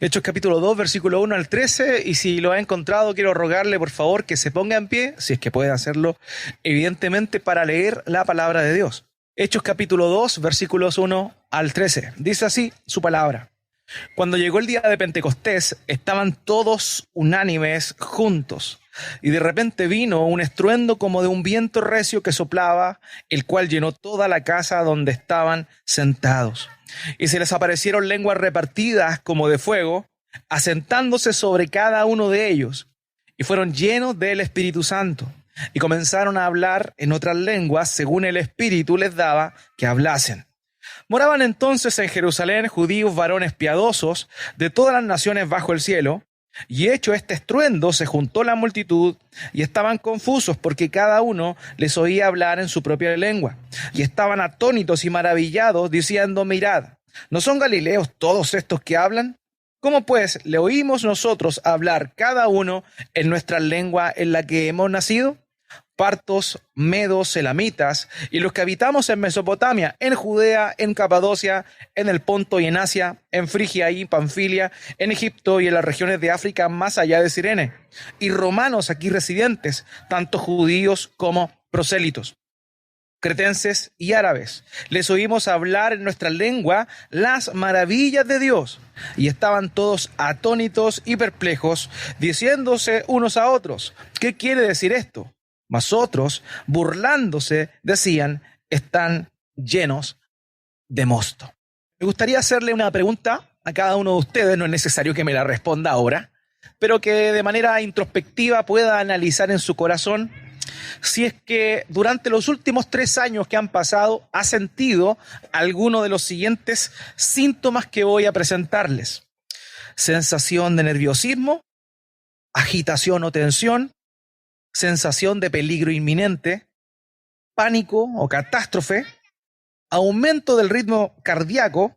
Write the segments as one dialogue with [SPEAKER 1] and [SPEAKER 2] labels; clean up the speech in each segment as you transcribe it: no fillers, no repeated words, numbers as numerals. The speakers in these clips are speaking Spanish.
[SPEAKER 1] Hechos capítulo 2, versículo 1 al 13, y si lo ha encontrado, quiero rogarle por favor que se ponga en pie, si es que puede hacerlo, evidentemente para leer la palabra de Dios. Hechos capítulo 2, versículos 1 al 13. Dice así su palabra. Cuando llegó el día de Pentecostés, estaban todos unánimes juntos, y de repente vino un estruendo como de un viento recio que soplaba, el cual llenó toda la casa donde estaban sentados. Y se les aparecieron lenguas repartidas como de fuego, asentándose sobre cada uno de ellos, y fueron llenos del Espíritu Santo, y comenzaron a hablar en otras lenguas según el Espíritu les daba que hablasen. Moraban entonces en Jerusalén judíos varones piadosos de todas las naciones bajo el cielo, y hecho este estruendo se juntó la multitud y estaban confusos porque cada uno les oía hablar en su propia lengua, y estaban atónitos y maravillados diciendo: mirad, ¿no son galileos todos estos que hablan? ¿Cómo pues le oímos nosotros hablar cada uno en nuestra lengua en la que hemos nacido? Partos, medos, elamitas, y los que habitamos en Mesopotamia, en Judea, en Capadocia, en el Ponto y en Asia, en Frigia y Panfilia, en Egipto y en las regiones de África más allá de Cirene, y romanos aquí residentes, tanto judíos como prosélitos, cretenses y árabes. Les oímos hablar en nuestra lengua las maravillas de Dios, y estaban todos atónitos y perplejos, diciéndose unos a otros: ¿qué quiere decir esto? Mas otros, burlándose, decían: están llenos de mosto. Me gustaría hacerle una pregunta a cada uno de ustedes, no es necesario que me la responda ahora, pero que de manera introspectiva pueda analizar en su corazón si es que durante los últimos 3 años que han pasado ha sentido alguno de los siguientes síntomas que voy a presentarles: sensación de nerviosismo, agitación o tensión, sensación de peligro inminente, pánico o catástrofe, aumento del ritmo cardíaco,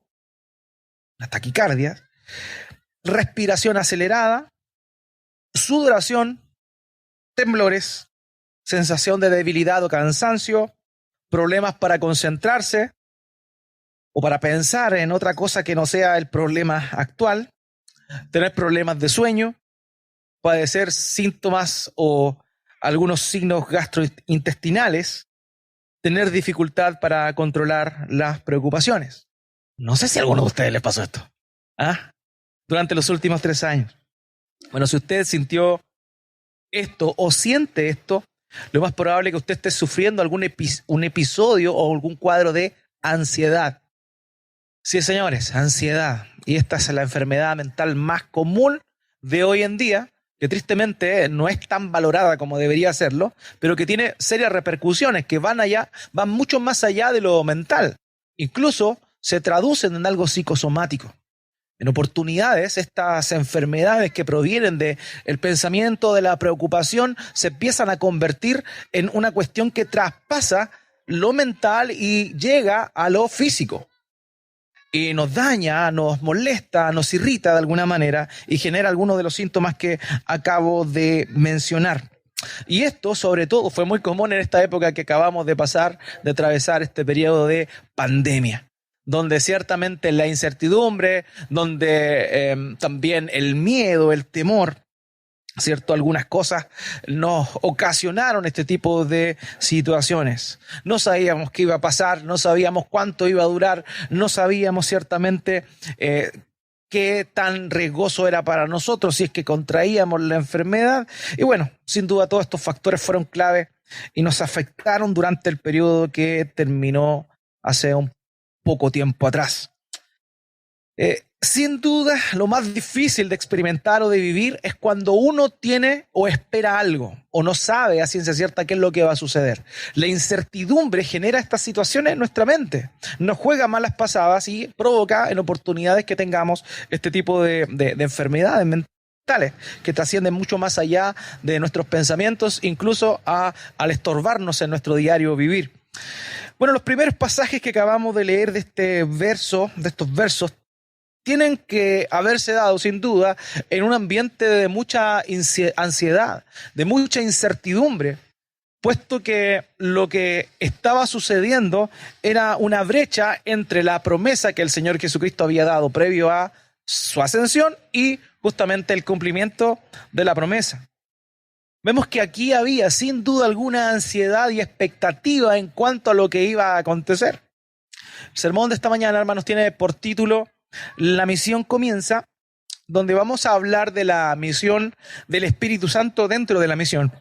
[SPEAKER 1] la taquicardia, respiración acelerada, sudoración, temblores, sensación de debilidad o cansancio, problemas para concentrarse o para pensar en otra cosa que no sea el problema actual, tener problemas de sueño, padecer síntomas o algunos signos gastrointestinales, tener dificultad para controlar las preocupaciones. No sé si a alguno de ustedes les pasó esto, durante los últimos 3 años. Bueno, si usted sintió esto o siente esto, lo más probable es que usted esté sufriendo un episodio o algún cuadro de ansiedad. Sí, señores, ansiedad. Y esta es la enfermedad mental más común de hoy en día, que tristemente no es tan valorada como debería serlo, pero que tiene serias repercusiones que van mucho más allá de lo mental. Incluso se traducen en algo psicosomático. En oportunidades, estas enfermedades que provienen del pensamiento, de la preocupación, se empiezan a convertir en una cuestión que traspasa lo mental y llega a lo físico. Y nos daña, nos molesta, nos irrita de alguna manera y genera algunos de los síntomas que acabo de mencionar. Y esto, sobre todo, fue muy común en esta época que acabamos de pasar, de atravesar este periodo de pandemia, donde ciertamente la incertidumbre, donde también el miedo, el temor, ¿cierto? Algunas cosas nos ocasionaron este tipo de situaciones. No sabíamos qué iba a pasar, no sabíamos cuánto iba a durar, no sabíamos ciertamente qué tan riesgoso era para nosotros si es que contraíamos la enfermedad. Y bueno, sin duda todos estos factores fueron clave y nos afectaron durante el periodo que terminó hace un poco tiempo atrás. Sin duda, lo más difícil de experimentar o de vivir es cuando uno tiene o espera algo o no sabe a ciencia cierta qué es lo que va a suceder. La incertidumbre genera estas situaciones en nuestra mente, nos juega malas pasadas y provoca en oportunidades que tengamos este tipo de enfermedades mentales que trascienden mucho más allá de nuestros pensamientos, incluso al estorbarnos en nuestro diario vivir. Bueno, los primeros pasajes que acabamos de leer de estos versos, tienen que haberse dado, sin duda, en un ambiente de mucha ansiedad, de mucha incertidumbre, puesto que lo que estaba sucediendo era una brecha entre la promesa que el Señor Jesucristo había dado previo a su ascensión y justamente el cumplimiento de la promesa. Vemos que aquí había sin duda alguna ansiedad y expectativa en cuanto a lo que iba a acontecer. El sermón de esta mañana, hermanos, tiene por título La misión comienza, donde vamos a hablar de la misión del Espíritu Santo dentro de la misión.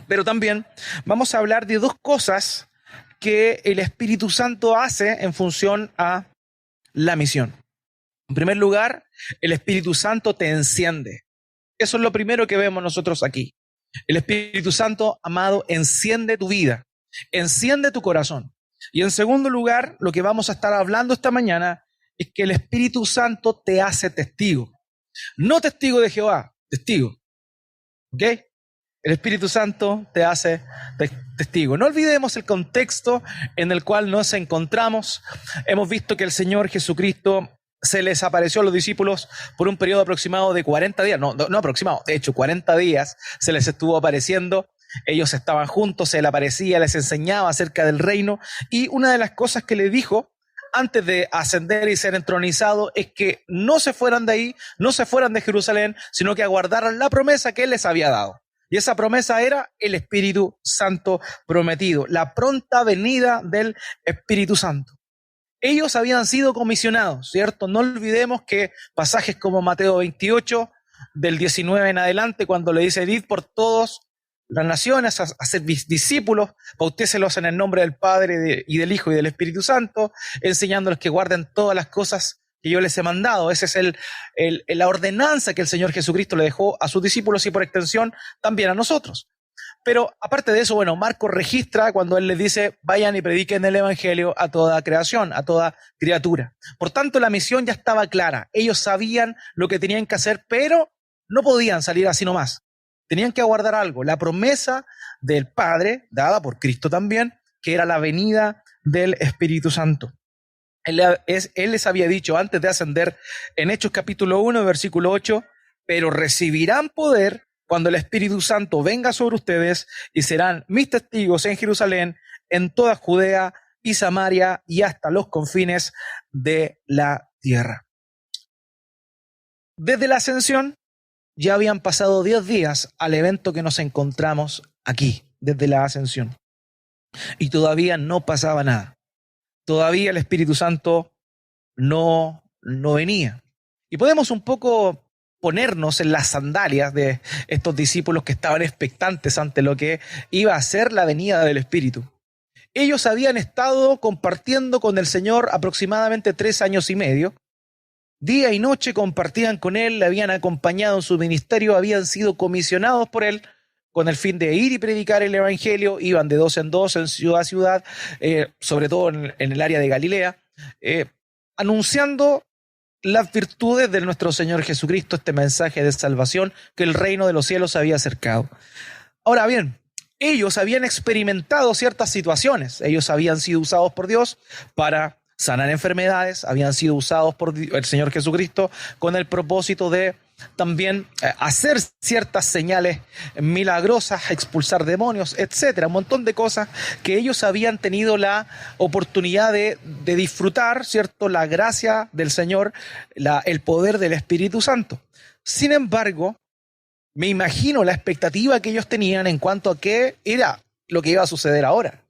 [SPEAKER 1] Pero también vamos a hablar de dos cosas que el Espíritu Santo hace en función a la misión. En primer lugar, el Espíritu Santo te enciende. Eso es lo primero que vemos nosotros aquí. El Espíritu Santo, amado, enciende tu vida, enciende tu corazón. Y en segundo lugar, lo que vamos a estar hablando esta mañana es que el Espíritu Santo te hace testigo. No testigo de Jehová, testigo. ¿Ok? El Espíritu Santo te hace testigo. No olvidemos el contexto en el cual nos encontramos. Hemos visto que el Señor Jesucristo se les apareció a los discípulos por un periodo aproximado de 40 días. No aproximado, de hecho 40 días se les estuvo apareciendo. Ellos estaban juntos, se les aparecía, les enseñaba acerca del reino. Y una de las cosas que les dijo antes de ascender y ser entronizado es que no se fueran de ahí, no se fueran de Jerusalén, sino que aguardaran la promesa que Él les había dado. Y esa promesa era el Espíritu Santo prometido, la pronta venida del Espíritu Santo. Ellos habían sido comisionados, ¿cierto? No olvidemos que pasajes como Mateo 28, del 19 en adelante, cuando le dice, id por todas las naciones a ser discípulos, bautícelos en el nombre del Padre y del Hijo y del Espíritu Santo, enseñándoles que guarden todas las cosas que yo les he mandado. Esa es la ordenanza que el Señor Jesucristo le dejó a sus discípulos y por extensión también a nosotros. Pero aparte de eso, bueno, Marcos registra cuando él les dice, vayan y prediquen el evangelio a toda creación, a toda criatura. Por tanto, la misión ya estaba clara. Ellos sabían lo que tenían que hacer, pero no podían salir así nomás. Tenían que aguardar algo, la promesa del Padre, dada por Cristo también, que era la venida del Espíritu Santo. Él les había dicho antes de ascender en Hechos capítulo 1, versículo 8, pero recibirán poder cuando el Espíritu Santo venga sobre ustedes y serán mis testigos en Jerusalén, en toda Judea y Samaria y hasta los confines de la tierra. Desde la ascensión ya habían pasado 10 días al evento que nos encontramos aquí, desde la ascensión. Y todavía no pasaba nada. Todavía el Espíritu Santo no venía. Y podemos un poco ponernos en las sandalias de estos discípulos que estaban expectantes ante lo que iba a ser la venida del Espíritu. Ellos habían estado compartiendo con el Señor aproximadamente 3 años y medio. Día y noche compartían con Él, le habían acompañado en su ministerio, habían sido comisionados por Él con el fin de ir y predicar el Evangelio. Iban de 2 en 2, en ciudad a ciudad, sobre todo en el área de Galilea, anunciando las virtudes de nuestro Señor Jesucristo, este mensaje de salvación, que el reino de los cielos había acercado. Ahora bien, ellos habían experimentado ciertas situaciones. Ellos habían sido usados por Dios para sanar enfermedades, habían sido usados por el Señor Jesucristo con el propósito de también hacer ciertas señales milagrosas, expulsar demonios, etcétera, un montón de cosas que ellos habían tenido la oportunidad de disfrutar, ¿cierto? La gracia del Señor, el poder del Espíritu Santo. Sin embargo, me imagino la expectativa que ellos tenían en cuanto a qué era lo que iba a suceder ahora.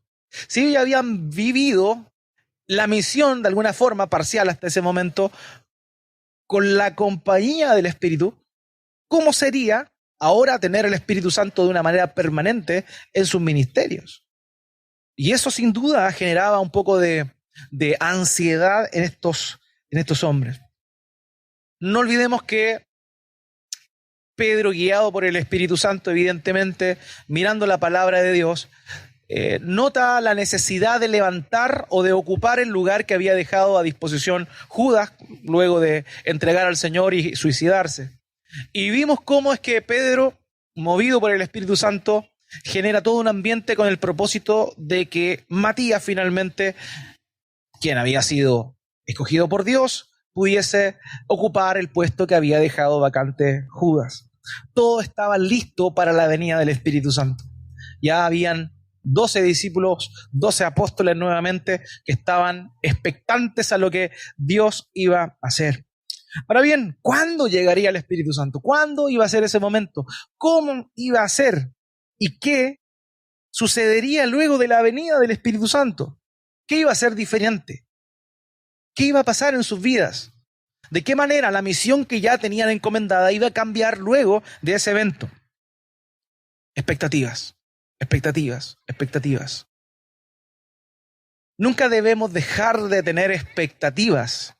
[SPEAKER 1] Si ellos ya habían vivido la misión de alguna forma parcial hasta ese momento, con la compañía del Espíritu, ¿cómo sería ahora tener el Espíritu Santo de una manera permanente en sus ministerios? Y eso sin duda generaba un poco de ansiedad en estos hombres. No olvidemos que Pedro, guiado por el Espíritu Santo, evidentemente, mirando la palabra de Dios, nota la necesidad de levantar o de ocupar el lugar que había dejado a disposición Judas luego de entregar al Señor y suicidarse. Y vimos cómo es que Pedro, movido por el Espíritu Santo, genera todo un ambiente con el propósito de que Matías finalmente, quien había sido escogido por Dios, pudiese ocupar el puesto que había dejado vacante Judas. Todo estaba listo para la venida del Espíritu Santo. Ya habían 12 discípulos, 12 apóstoles nuevamente que estaban expectantes a lo que Dios iba a hacer. Ahora bien, ¿cuándo llegaría el Espíritu Santo? ¿Cuándo iba a ser ese momento? ¿Cómo iba a ser? ¿Y qué sucedería luego de la venida del Espíritu Santo? ¿Qué iba a ser diferente? ¿Qué iba a pasar en sus vidas? ¿De qué manera la misión que ya tenían encomendada iba a cambiar luego de ese evento? Expectativas, expectativas, expectativas. Nunca debemos dejar de tener expectativas,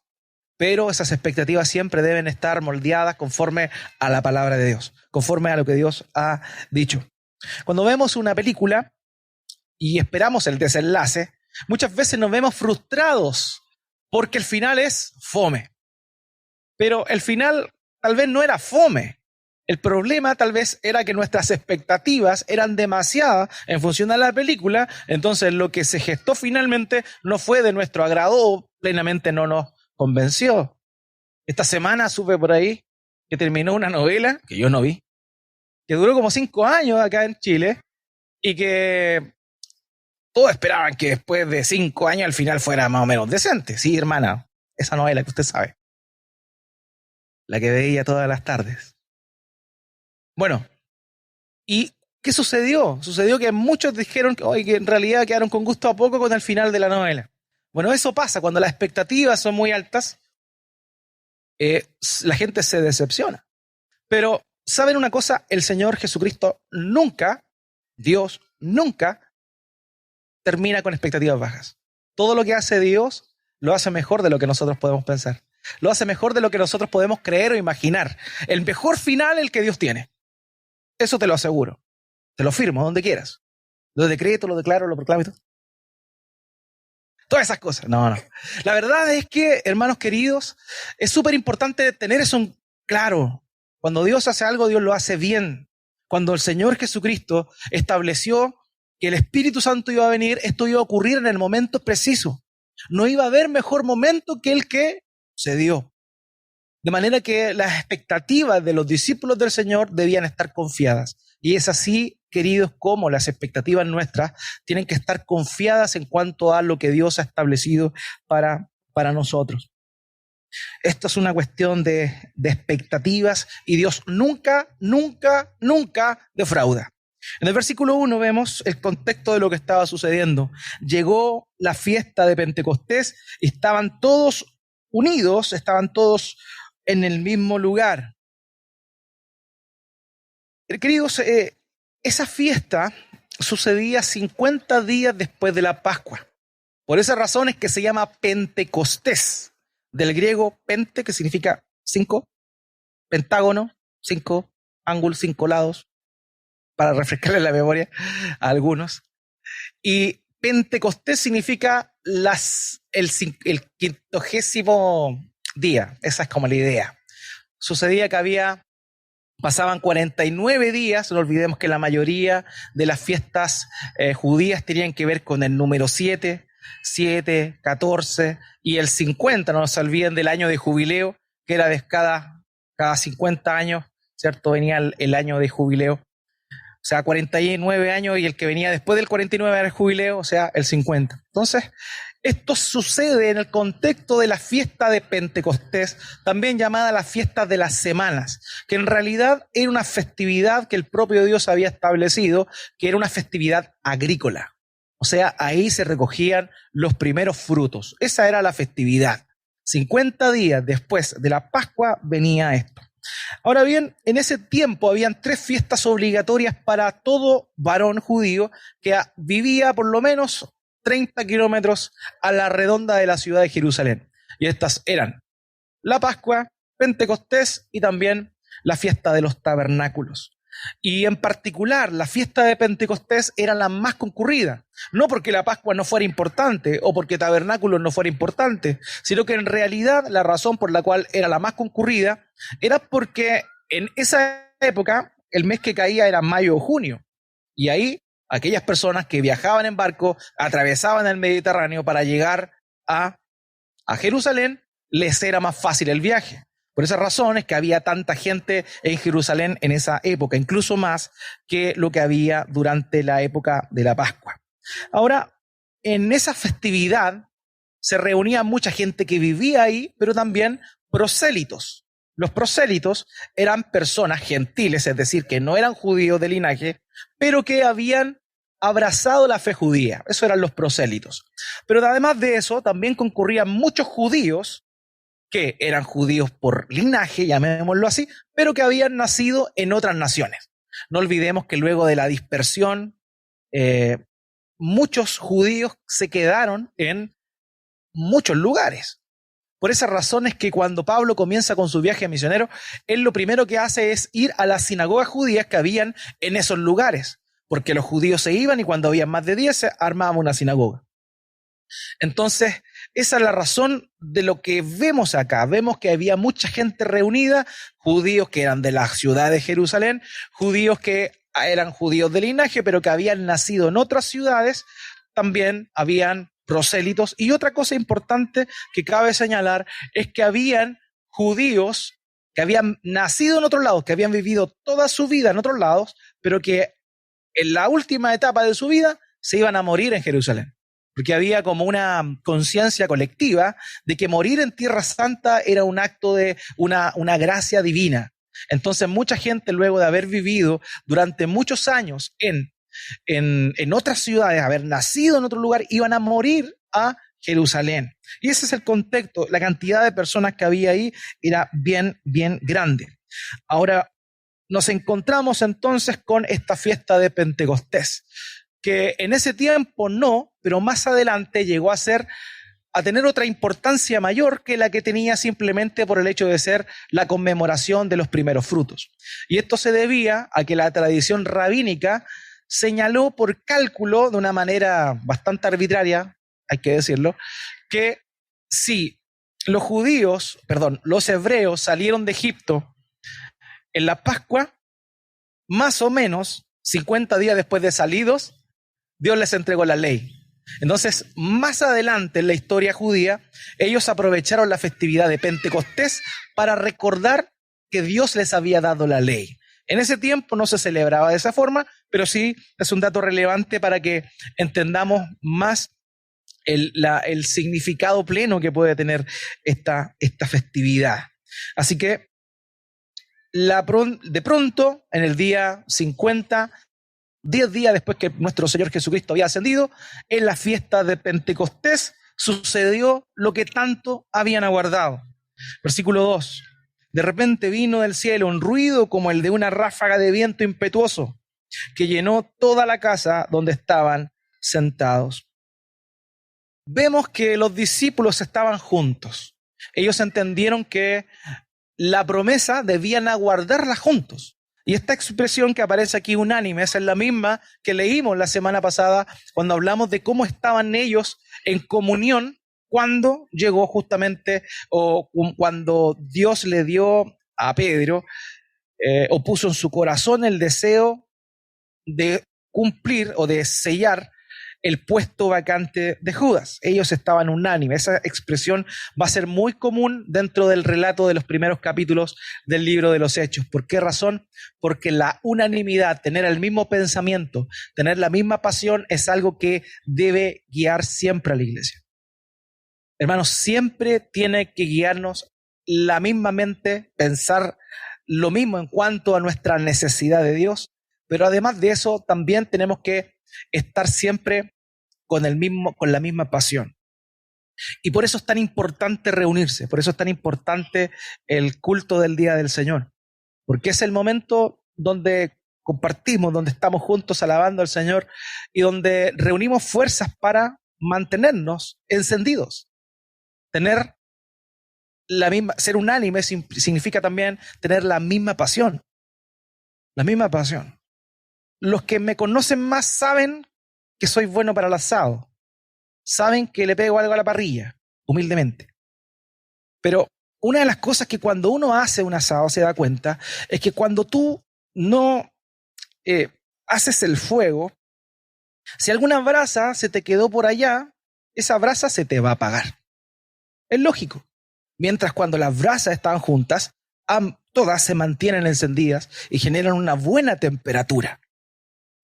[SPEAKER 1] pero esas expectativas siempre deben estar moldeadas conforme a la palabra de Dios, conforme a lo que Dios ha dicho. Cuando vemos una película y esperamos el desenlace, muchas veces nos vemos frustrados porque el final es fome. Pero el final tal vez no era fome. El problema tal vez era que nuestras expectativas eran demasiadas en función de la película, entonces lo que se gestó finalmente no fue de nuestro agrado o plenamente no nos convenció. Esta semana supe por ahí que terminó una novela, que yo no vi, que duró como 5 años acá en Chile y que todos esperaban que después de 5 años al final fuera más o menos decente. Sí, hermana, esa novela que usted sabe, la que veía todas las tardes. Bueno, ¿y qué sucedió? Sucedió que muchos dijeron que en realidad quedaron con gusto a poco con el final de la novela. Bueno, eso pasa cuando las expectativas son muy altas, la gente se decepciona. Pero, ¿saben una cosa? El Señor Jesucristo nunca, Dios nunca, termina con expectativas bajas. Todo lo que hace Dios lo hace mejor de lo que nosotros podemos pensar. Lo hace mejor de lo que nosotros podemos creer o imaginar. El mejor final el que Dios tiene. Eso te lo aseguro. Te lo firmo donde quieras. Lo decreto, lo declaro, lo proclamo y todo. Todas esas cosas. No. La verdad es que, hermanos queridos, es súper importante tener eso en claro. Cuando Dios hace algo, Dios lo hace bien. Cuando el Señor Jesucristo estableció que el Espíritu Santo iba a venir, esto iba a ocurrir en el momento preciso. No iba a haber mejor momento que el que se dio. De manera que las expectativas de los discípulos del Señor debían estar confiadas. Y es así, queridos, como las expectativas nuestras tienen que estar confiadas en cuanto a lo que Dios ha establecido para nosotros. Esto es una cuestión de expectativas y Dios nunca, nunca, nunca defrauda. En el versículo 1 vemos el contexto de lo que estaba sucediendo. Llegó la fiesta de Pentecostés y estaban todos unidos, estaban todos en el mismo lugar. Queridos, esa fiesta sucedía 50 días después de la Pascua. Por esa razón es que se llama Pentecostés, del griego pente, que significa 5, pentágono, 5 ángulos, 5 lados, para refrescarle la memoria a algunos. Y Pentecostés significa el 50º día. Esa es como la idea. Sucedía que pasaban 49 días, no olvidemos que la mayoría de las fiestas judías tenían que ver con el número 7, 14 y el 50, no se olviden del año de jubileo, que era de cada 50 años, ¿cierto? Venía el año de jubileo. O sea, 49 años y el que venía después del 49 era el jubileo, o sea, el 50. Entonces, esto sucede en el contexto de la fiesta de Pentecostés, también llamada la fiesta de las semanas, que en realidad era una festividad que el propio Dios había establecido, que era una festividad agrícola. O sea, ahí se recogían los primeros frutos. Esa era la festividad. 50 días después de la Pascua venía esto. Ahora bien, en ese tiempo habían 3 fiestas obligatorias para todo varón judío que vivía por lo menos 30 kilómetros a la redonda de la ciudad de Jerusalén. Y estas eran la Pascua, Pentecostés y también la fiesta de los tabernáculos. Y en particular, la fiesta de Pentecostés era la más concurrida. No porque la Pascua no fuera importante o porque tabernáculos no fuera importante, sino que en realidad la razón por la cual era la más concurrida era porque en esa época el mes que caía era mayo o junio. Y ahí aquellas personas que viajaban en barco atravesaban el Mediterráneo para llegar a Jerusalén, les era más fácil el viaje. Por esa razón es que había tanta gente en Jerusalén en esa época, incluso más que lo que había durante la época de la Pascua. Ahora, en esa festividad se reunía mucha gente que vivía ahí, pero también prosélitos. Los prosélitos eran personas gentiles, es decir, que no eran judíos de linaje, pero que habían abrazado la fe judía. Eso eran los prosélitos. Pero además de eso, también concurrían muchos judíos que eran judíos por linaje, llamémoslo así, pero que habían nacido en otras naciones. No olvidemos que luego de la dispersión, muchos judíos se quedaron en muchos lugares. Por esa razón es que cuando Pablo comienza con su viaje misionero, él lo primero que hace es ir a las sinagogas judías que habían en esos lugares, porque los judíos se iban y cuando había más de 10 se armaba una sinagoga. Entonces, esa es la razón de lo que vemos acá. Vemos que había mucha gente reunida, judíos que eran de la ciudad de Jerusalén, judíos que eran judíos de linaje, pero que habían nacido en otras ciudades, también habían prosélitos. Y otra cosa importante que cabe señalar es que habían judíos que habían nacido en otros lados, que habían vivido toda su vida en otros lados, pero que en la última etapa de su vida se iban a morir en Jerusalén. Porque había como una conciencia colectiva de que morir en Tierra Santa era un acto de una gracia divina. Entonces mucha gente, luego de haber vivido durante muchos años en otras ciudades, haber nacido en otro lugar, iban a morir a Jerusalén. Y ese es el contexto. La cantidad de personas que había ahí era bien, bien grande. Ahora nos encontramos entonces con esta fiesta de Pentecostés, que en ese tiempo no, pero más adelante llegó a tener otra importancia mayor que la que tenía simplemente por el hecho de ser la conmemoración de los primeros frutos. Y esto se debía a que la tradición rabínica señaló por cálculo, de una manera bastante arbitraria, hay que decirlo, que si los hebreos salieron de Egipto en la Pascua, más o menos 50 días después de salidos, Dios les entregó la ley. Entonces, más adelante en la historia judía, ellos aprovecharon la festividad de Pentecostés para recordar que Dios les había dado la ley. En ese tiempo no se celebraba de esa forma, pero sí es un dato relevante para que entendamos más el significado pleno que puede tener esta festividad. Así que de pronto, en el día 50, 10 días después que nuestro Señor Jesucristo había ascendido, en la fiesta de Pentecostés sucedió lo que tanto habían aguardado. Versículo 2. De repente vino del cielo un ruido como el de una ráfaga de viento impetuoso que llenó toda la casa donde estaban sentados. Vemos que los discípulos estaban juntos. Ellos entendieron que la promesa debían aguardarla juntos. Y esta expresión que aparece aquí unánime es la misma que leímos la semana pasada cuando hablamos de cómo estaban ellos en comunión cuando llegó justamente, o cuando Dios le dio a Pedro, o puso en su corazón el deseo de cumplir o de sellar el puesto vacante de Judas. Ellos estaban unánimes. Esa expresión va a ser muy común dentro del relato de los primeros capítulos del libro de los Hechos. ¿Por qué razón? Porque la unanimidad, tener el mismo pensamiento, tener la misma pasión, es algo que debe guiar siempre a la iglesia. Hermanos, siempre tiene que guiarnos la misma mente, pensar lo mismo en cuanto a nuestra necesidad de Dios, pero además de eso también tenemos que estar siempre con la misma pasión. Y por eso es tan importante reunirse, por eso es tan importante el culto del Día del Señor, porque es el momento donde compartimos, donde estamos juntos alabando al Señor y donde reunimos fuerzas para mantenernos encendidos. Ser unánime significa también tener la misma pasión. La misma pasión. Los que me conocen más saben que soy bueno para el asado. Saben que le pego algo a la parrilla, humildemente. Pero una de las cosas que cuando uno hace un asado se da cuenta es que cuando tú no haces el fuego, si alguna brasa se te quedó por allá, esa brasa se te va a apagar. Es lógico. Mientras cuando las brasas están juntas, todas se mantienen encendidas y generan una buena temperatura.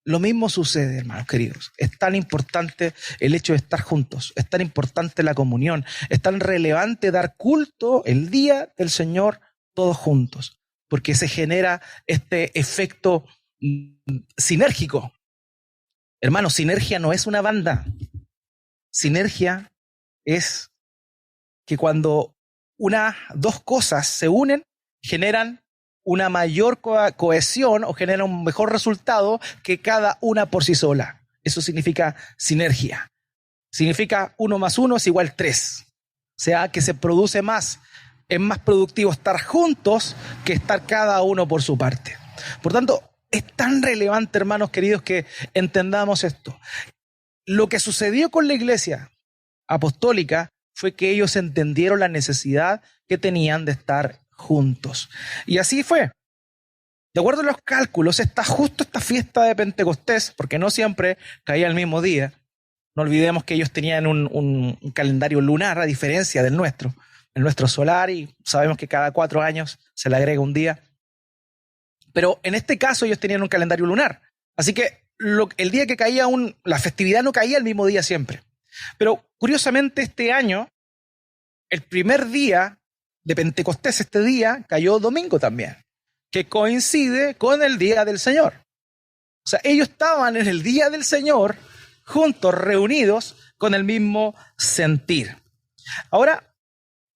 [SPEAKER 1] Lo mismo sucede, hermanos queridos. Es tan importante el hecho de estar juntos, es tan importante la comunión, es tan relevante dar culto el día del Señor todos juntos, porque se genera este efecto sinérgico. Hermanos, sinergia no es una banda. Sinergia es que cuando dos cosas se unen, generan una mayor cohesión o generan un mejor resultado que cada una por sí sola. Eso significa sinergia. Significa 1 más 1 es igual 3. O sea, que se produce más. Es más productivo estar juntos que estar cada uno por su parte. Por tanto, es tan relevante, hermanos queridos, que entendamos esto. Lo que sucedió con la iglesia apostólica fue que ellos entendieron la necesidad que tenían de estar juntos. Y así fue. De acuerdo a los cálculos, está justo esta fiesta de Pentecostés, porque no siempre caía el mismo día. No olvidemos que ellos tenían un calendario lunar, a diferencia del nuestro. El nuestro solar, y sabemos que cada 4 años se le agrega un día. Pero en este caso ellos tenían un calendario lunar. Así que el día que caía la festividad no caía el mismo día siempre. Pero curiosamente este año, el primer día de Pentecostés, este día, cayó domingo también, que coincide con el día del Señor. O sea, ellos estaban en el día del Señor, juntos, reunidos, con el mismo sentir. Ahora,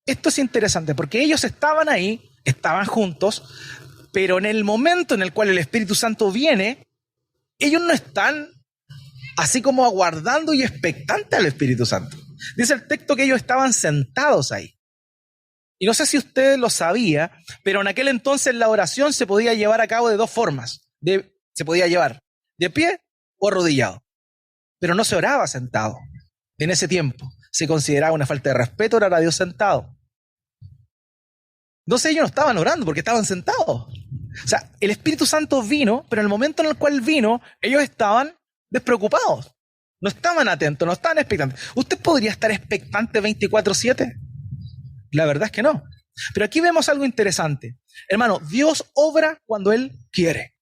[SPEAKER 1] esto es interesante, porque ellos estaban ahí, estaban juntos, pero en el momento en el cual el Espíritu Santo viene, ellos no están así como aguardando y expectantes al Espíritu Santo. Dice el texto que ellos estaban sentados ahí. Y no sé si usted lo sabía, pero en aquel entonces la oración se podía llevar a cabo de 2 formas. Se podía llevar de pie o arrodillado. Pero no se oraba sentado. En ese tiempo se consideraba una falta de respeto orar a Dios sentado. Entonces ellos no estaban orando porque estaban sentados. O sea, el Espíritu Santo vino, pero en el momento en el cual vino, ellos estaban despreocupados. No estaban atentos, no estaban expectantes. ¿Usted podría estar expectante 24/7? La verdad es que no. Pero aquí vemos algo interesante. Hermano, Dios obra cuando Él quiere.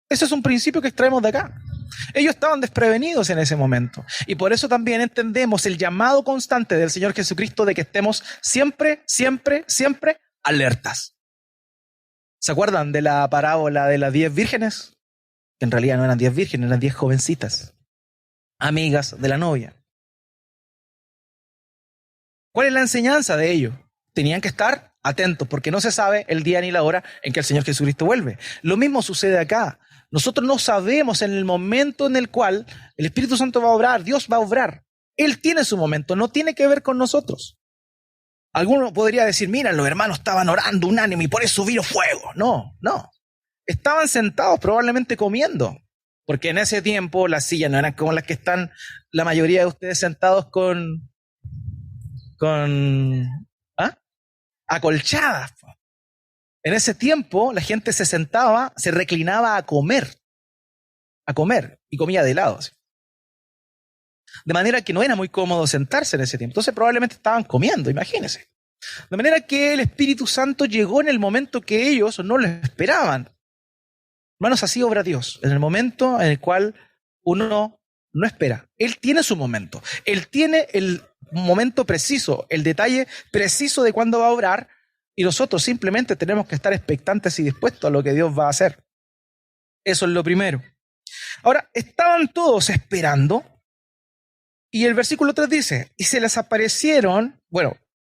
[SPEAKER 1] Ese es un principio que extraemos de acá. Ellos estaban desprevenidos en ese momento. Y por eso también entendemos el llamado constante del Señor Jesucristo de que estemos siempre, siempre, siempre alertas. ¿Se acuerdan de la parábola de las 10 vírgenes? Que en realidad no eran 10 vírgenes, eran 10 jovencitas, amigas de la novia. ¿Cuál es la enseñanza de ello? Tenían que estar atentos, porque no se sabe el día ni la hora en que el Señor Jesucristo vuelve. Lo mismo sucede acá. Nosotros no sabemos en el momento en el cual el Espíritu Santo va a obrar, Dios va a obrar. Él tiene su momento, no tiene que ver con nosotros. Alguno podría decir, mira, los hermanos estaban orando unánime y por eso vino fuego. No. Estaban sentados probablemente comiendo, porque en ese tiempo las sillas no eran como las que están la mayoría de ustedes sentados con acolchadas. En ese tiempo la gente se sentaba, se reclinaba a comer y comía de lado. ¿Sí? De manera que no era muy cómodo sentarse en ese tiempo. Entonces probablemente estaban comiendo, imagínense. De manera que el Espíritu Santo llegó en el momento que ellos no lo esperaban. Hermanos, así obra Dios, en el momento en el cual uno no espera. Él tiene su momento. Él tiene el momento preciso, el detalle preciso de cuándo va a obrar, y nosotros simplemente tenemos que estar expectantes y dispuestos a lo que Dios va a hacer. Eso es lo primero. Ahora, estaban todos esperando, y el versículo 3 dice, y se les aparecieron,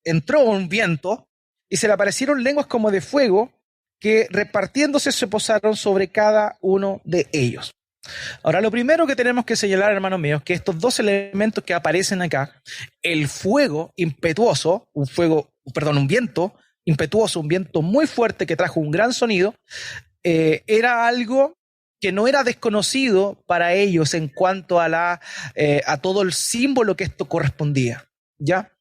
[SPEAKER 1] entró un viento, y se le aparecieron lenguas como de fuego, que repartiéndose se posaron sobre cada uno de ellos. Ahora, lo primero que tenemos que señalar, hermanos míos, que estos 2 elementos que aparecen acá, el fuego impetuoso, un viento impetuoso, un viento muy fuerte que trajo un gran sonido, era algo que no era desconocido para ellos en cuanto a todo el símbolo que esto correspondía, ¿ya?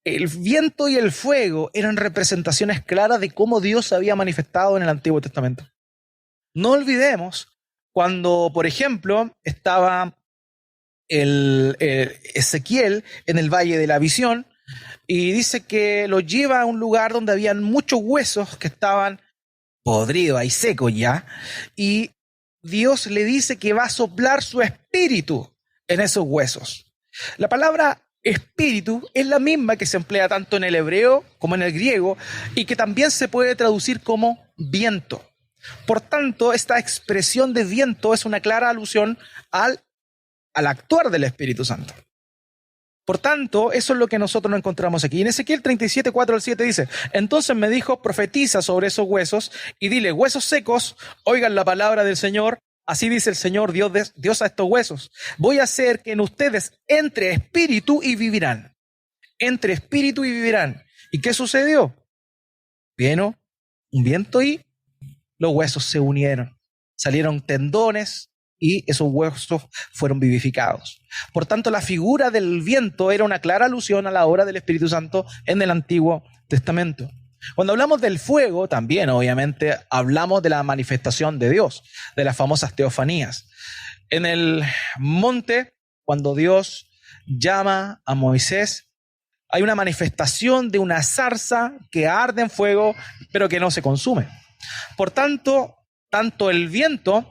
[SPEAKER 1] El viento y el fuego eran representaciones claras de cómo Dios se había manifestado en el Antiguo Testamento. No olvidemos cuando, por ejemplo, estaba Ezequiel en el Valle de la Visión y dice que lo lleva a un lugar donde habían muchos huesos que estaban podridos y secos ya, y Dios le dice que va a soplar su espíritu en esos huesos. La palabra espíritu es la misma que se emplea tanto en el hebreo como en el griego y que también se puede traducir como viento. Por tanto, esta expresión de viento es una clara alusión al actuar del Espíritu Santo. Por tanto, eso es lo que nosotros nos encontramos aquí. En Ezequiel 37, 4 al 7 dice: entonces me dijo, profetiza sobre esos huesos y dile, huesos secos, oigan la palabra del Señor. Así dice el Señor Dios a estos huesos: voy a hacer que en ustedes entre espíritu y vivirán. Entre espíritu y vivirán. ¿Y qué sucedió? Vino un viento y los huesos se unieron. Salieron tendones y esos huesos fueron vivificados. Por tanto, la figura del viento era una clara alusión a la obra del Espíritu Santo en el Antiguo Testamento. Cuando hablamos del fuego, también obviamente hablamos de la manifestación de Dios, de las famosas teofanías. En el monte, cuando Dios llama a Moisés, hay una manifestación de una zarza que arde en fuego, pero que no se consume. Por tanto, tanto el viento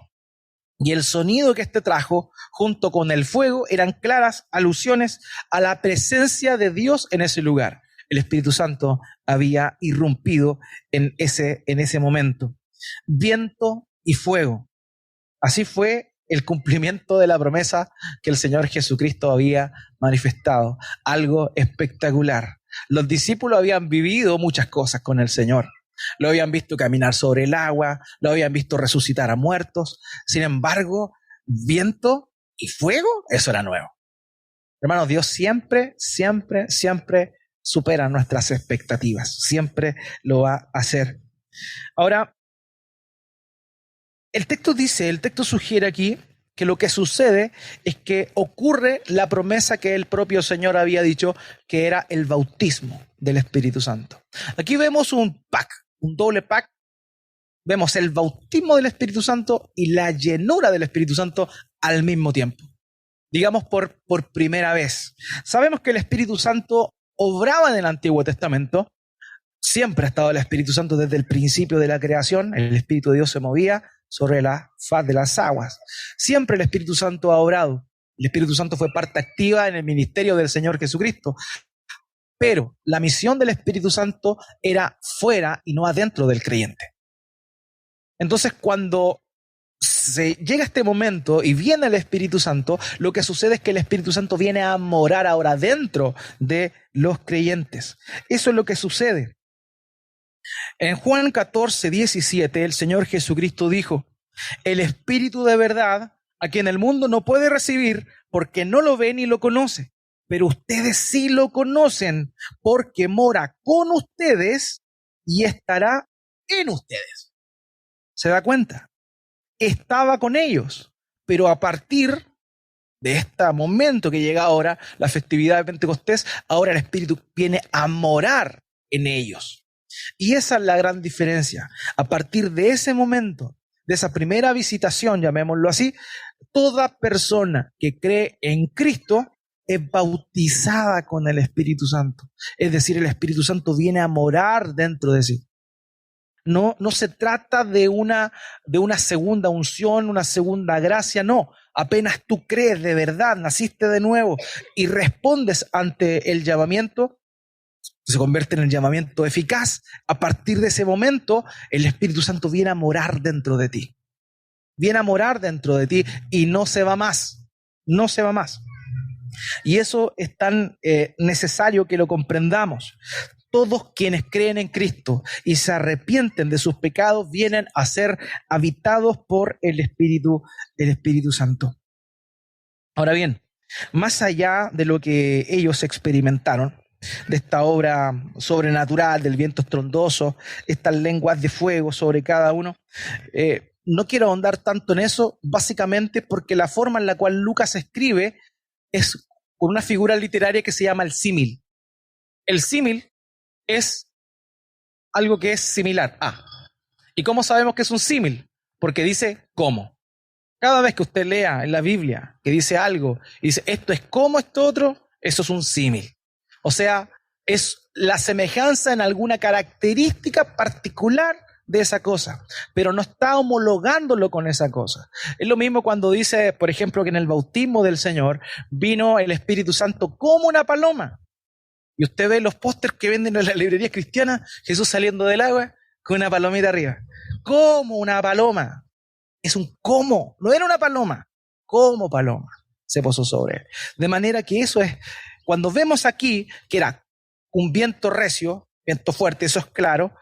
[SPEAKER 1] y el sonido que éste trajo, junto con el fuego, eran claras alusiones a la presencia de Dios en ese lugar. El Espíritu Santo había irrumpido en ese momento. Viento y fuego. Así fue el cumplimiento de la promesa que el Señor Jesucristo había manifestado. Algo espectacular. Los discípulos habían vivido muchas cosas con el Señor. Lo habían visto caminar sobre el agua, lo habían visto resucitar a muertos. Sin embargo, viento y fuego, eso era nuevo. Hermanos, Dios siempre supera nuestras expectativas. Siempre lo va a hacer. Ahora, el texto sugiere aquí que lo que sucede es que ocurre la promesa que el propio Señor había dicho, que era el bautismo del Espíritu Santo. Aquí vemos un doble pack. Vemos el bautismo del Espíritu Santo y la llenura del Espíritu Santo al mismo tiempo. Digamos por primera vez. Sabemos que el Espíritu Santo obraba en el Antiguo Testamento. Siempre ha estado el Espíritu Santo desde el principio de la creación. El Espíritu de Dios se movía sobre la faz de las aguas. Siempre el Espíritu Santo ha obrado. El Espíritu Santo fue parte activa en el ministerio del Señor Jesucristo. Pero la misión del Espíritu Santo era fuera y no adentro del creyente. Entonces, cuando se llega este momento y viene el Espíritu Santo, lo que sucede es que el Espíritu Santo viene a morar ahora dentro de los creyentes. Eso es lo que sucede. En Juan 14, 17, el Señor Jesucristo dijo: el Espíritu de verdad, a quien el mundo no puede recibir porque no lo ve ni lo conoce, pero ustedes sí lo conocen porque mora con ustedes y estará en ustedes. ¿Se da cuenta? Estaba con ellos, pero a partir de este momento que llega ahora, la festividad de Pentecostés, ahora el Espíritu viene a morar en ellos. Y esa es la gran diferencia. A partir de ese momento, de esa primera visitación, llamémoslo así, toda persona que cree en Cristo es bautizada con el Espíritu Santo. Es decir, el Espíritu Santo viene a morar dentro de sí. No se trata de una segunda unción, una segunda gracia, no. Apenas tú crees de verdad, naciste de nuevo y respondes ante el llamamiento, se convierte en el llamamiento eficaz. A partir de ese momento, el Espíritu Santo viene a morar dentro de ti. Viene a morar dentro de ti y no se va más. No se va más. Y eso es tan necesario que lo comprendamos. Todos quienes creen en Cristo y se arrepienten de sus pecados vienen a ser habitados por el Espíritu Santo. Ahora bien, más allá de lo que ellos experimentaron, de esta obra sobrenatural, del viento estrondoso, estas lenguas de fuego sobre cada uno, no quiero ahondar tanto en eso, básicamente porque la forma en la cual Lucas escribe es con una figura literaria que se llama el símil. El símil es algo que es similar a. ¿Y cómo sabemos que es un símil? Porque dice cómo. Cada vez que usted lea en la Biblia que dice algo y dice esto es como esto otro, eso es un símil. O sea, es la semejanza en alguna característica particular de esa cosa, pero no está homologándolo con esa cosa. Es lo mismo cuando dice, por ejemplo, que en el bautismo del Señor vino el Espíritu Santo como una paloma. Y usted ve los pósters que venden en las librerías cristianas, Jesús saliendo del agua con una palomita arriba. Como una paloma. Es un como, no era una paloma, como paloma se posó sobre él. De manera que eso es, cuando vemos aquí que era un viento recio, viento fuerte, eso es claro,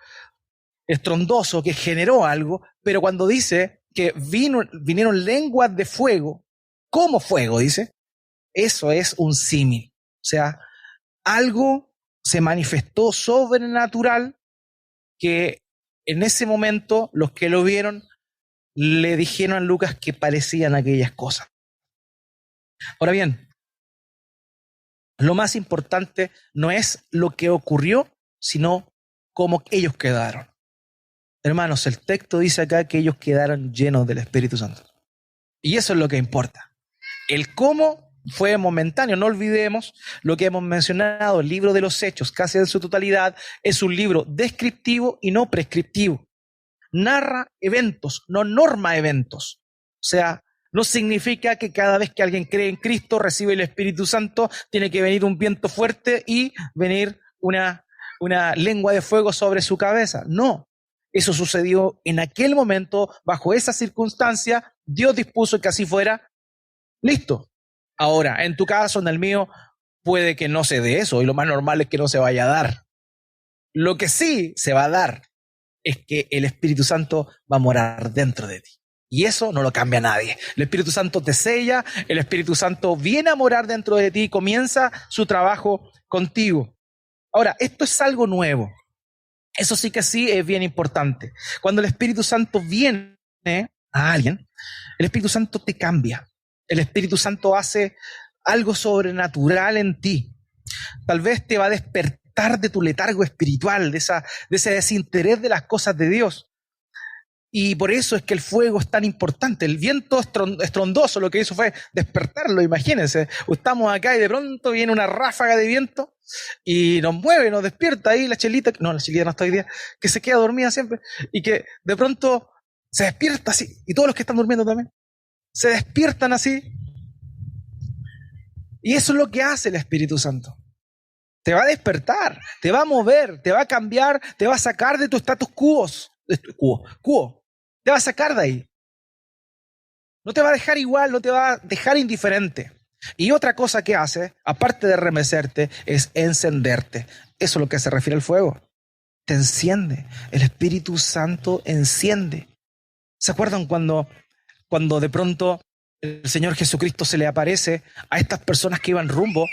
[SPEAKER 1] estrondoso, que generó algo, pero cuando dice que vinieron lenguas de fuego, como fuego, dice, eso es un símil. O sea, algo se manifestó sobrenatural que en ese momento los que lo vieron le dijeron a Lucas que parecían aquellas cosas. Ahora bien, lo más importante no es lo que ocurrió, sino cómo ellos quedaron. Hermanos, el texto dice acá que ellos quedaron llenos del Espíritu Santo. Y eso es lo que importa. El cómo fue momentáneo. No olvidemos lo que hemos mencionado. El libro de los Hechos, casi en su totalidad, es un libro descriptivo y no prescriptivo. Narra eventos, no norma eventos. O sea, no significa que cada vez que alguien cree en Cristo, recibe el Espíritu Santo, tiene que venir un viento fuerte y venir una lengua de fuego sobre su cabeza. No. Eso sucedió en aquel momento, bajo esa circunstancia, Dios dispuso que así fuera. Listo. Ahora, en tu caso, en el mío, puede que no se dé eso, y lo más normal es que no se vaya a dar. Lo que sí se va a dar es que el Espíritu Santo va a morar dentro de ti. Y eso no lo cambia nadie. El Espíritu Santo te sella, el Espíritu Santo viene a morar dentro de ti y comienza su trabajo contigo. Ahora, esto es algo nuevo. Eso sí que sí es bien importante. Cuando el Espíritu Santo viene a alguien, el Espíritu Santo te cambia. El Espíritu Santo hace algo sobrenatural en ti. Tal vez te va a despertar de tu letargo espiritual, de ese desinterés de las cosas de Dios. Y por eso es que el fuego es tan importante. El viento estrondoso lo que hizo fue despertarlo, imagínense. Estamos acá y de pronto viene una ráfaga de viento y nos mueve, nos despierta ahí la chelita no está hoy día, que se queda dormida siempre y que de pronto se despierta así. Y todos los que están durmiendo también se despiertan así. Y eso es lo que hace el Espíritu Santo. Te va a despertar, te va a mover, te va a cambiar, te va a sacar de tu status quo. Te va a sacar de ahí. No te va a dejar igual, no te va a dejar indiferente. Y otra cosa que hace, aparte de remecerte, es encenderte. Eso es lo que se refiere al fuego. Te enciende. El Espíritu Santo enciende. ¿Se acuerdan cuando de pronto el Señor Jesucristo se le aparece a estas personas que iban rumbo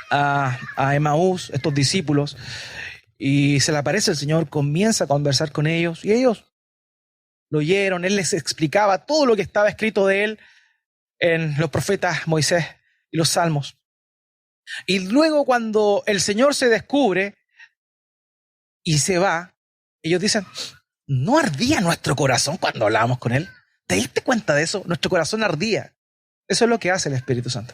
[SPEAKER 1] a Emaús, estos discípulos, y se le aparece el Señor, comienza a conversar con ellos, y ellos lo oyeron, Él les explicaba todo lo que estaba escrito de Él en los profetas Moisés y los Salmos. Y luego cuando el Señor se descubre y se va, ellos dicen, ¿no ardía nuestro corazón cuando hablábamos con Él? ¿Te diste cuenta de eso? Nuestro corazón ardía. Eso es lo que hace el Espíritu Santo.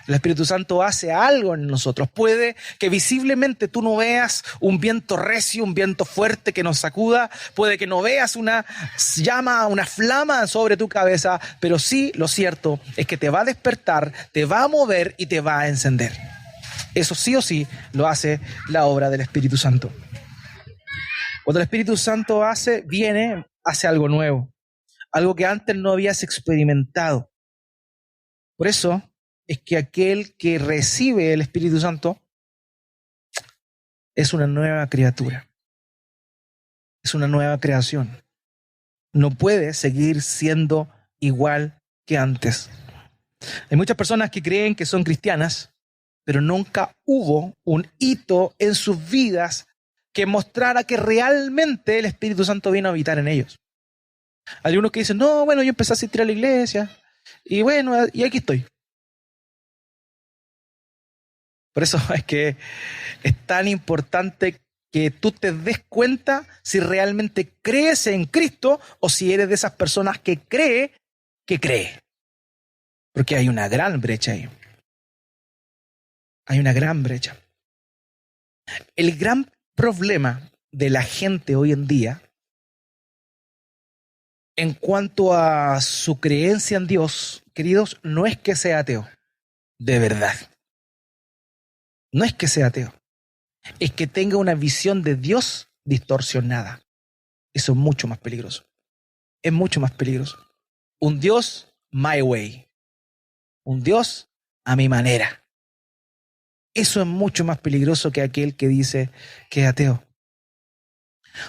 [SPEAKER 1] El Espíritu Santo hace algo en nosotros. Puede que visiblemente tú no veas un viento recio, un viento fuerte que nos sacuda. Puede que no veas una llama, una flama sobre tu cabeza. Pero sí, lo cierto es que te va a despertar, te va a mover y te va a encender. Eso sí o sí lo hace la obra del Espíritu Santo. Cuando el Espíritu Santo viene, hace algo nuevo. Algo que antes no habías experimentado. Por eso es que aquel que recibe el Espíritu Santo es una nueva criatura. Es una nueva creación. No puede seguir siendo igual que antes. Hay muchas personas que creen que son cristianas, pero nunca hubo un hito en sus vidas que mostrara que realmente el Espíritu Santo vino a habitar en ellos. Hay algunos que dicen, no, bueno, yo empecé a asistir a la iglesia y bueno, y aquí estoy. Por eso es que es tan importante que tú te des cuenta si realmente crees en Cristo o si eres de esas personas que cree. Porque hay una gran brecha ahí. Hay una gran brecha. El gran problema de la gente hoy en día en cuanto a su creencia en Dios, queridos, no es que sea ateo, de verdad. No es que sea ateo, es que tenga una visión de Dios distorsionada. Eso es mucho más peligroso. Es mucho más peligroso. Un Dios my way. Un Dios a mi manera. Eso es mucho más peligroso que aquel que dice que es ateo.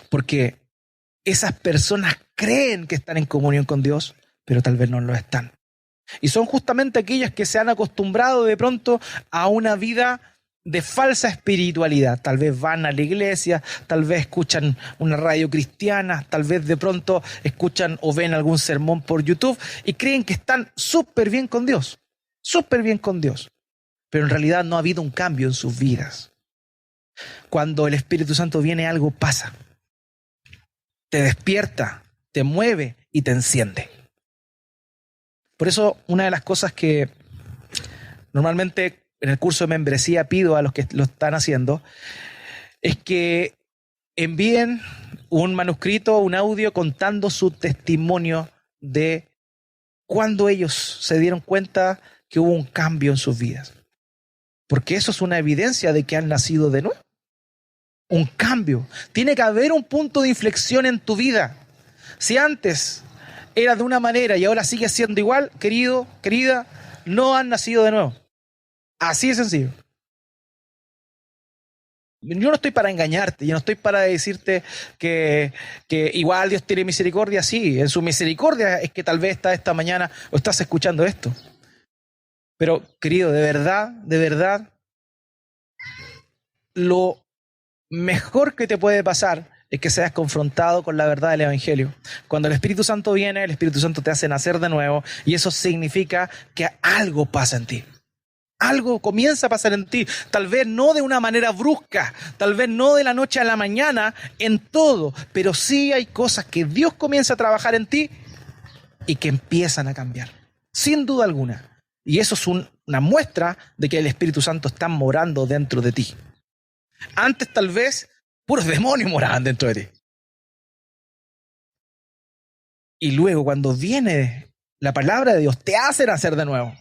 [SPEAKER 1] Porque esas personas creen que están en comunión con Dios, pero tal vez no lo están. Y son justamente aquellas que se han acostumbrado de pronto a una vida de falsa espiritualidad. Tal vez van a la iglesia, tal vez escuchan una radio cristiana, tal vez de pronto escuchan o ven algún sermón por YouTube y creen que están súper bien con Dios, súper bien con Dios. Pero en realidad no ha habido un cambio en sus vidas. Cuando el Espíritu Santo viene, algo pasa. Te despierta, te mueve y te enciende. Por eso, una de las cosas que normalmente en el curso de membresía pido a los que lo están haciendo es que envíen un manuscrito, un audio contando su testimonio de cuando ellos se dieron cuenta que hubo un cambio en sus vidas. Porque eso es una evidencia de que han nacido de nuevo. Un cambio. Tiene que haber un punto de inflexión en tu vida. Si antes era de una manera y ahora sigue siendo igual, querido, querida, no han nacido de nuevo. Así de sencillo. Yo no estoy para engañarte, yo no estoy para decirte que igual Dios tiene misericordia. Sí, en su misericordia es que tal vez estás esta mañana o estás escuchando esto. Pero, querido, de verdad, lo mejor que te puede pasar es que seas confrontado con la verdad del Evangelio. Cuando el Espíritu Santo viene, el Espíritu Santo te hace nacer de nuevo y eso significa que algo pasa en ti. Algo comienza a pasar en ti, tal vez no de una manera brusca, tal vez no de la noche a la mañana en todo, pero sí hay cosas que Dios comienza a trabajar en ti y que empiezan a cambiar, sin duda alguna. Y eso es una muestra de que el Espíritu Santo está morando dentro de ti. Antes tal vez puros demonios moraban dentro de ti. Y luego cuando viene la palabra de Dios, te hace nacer de nuevo.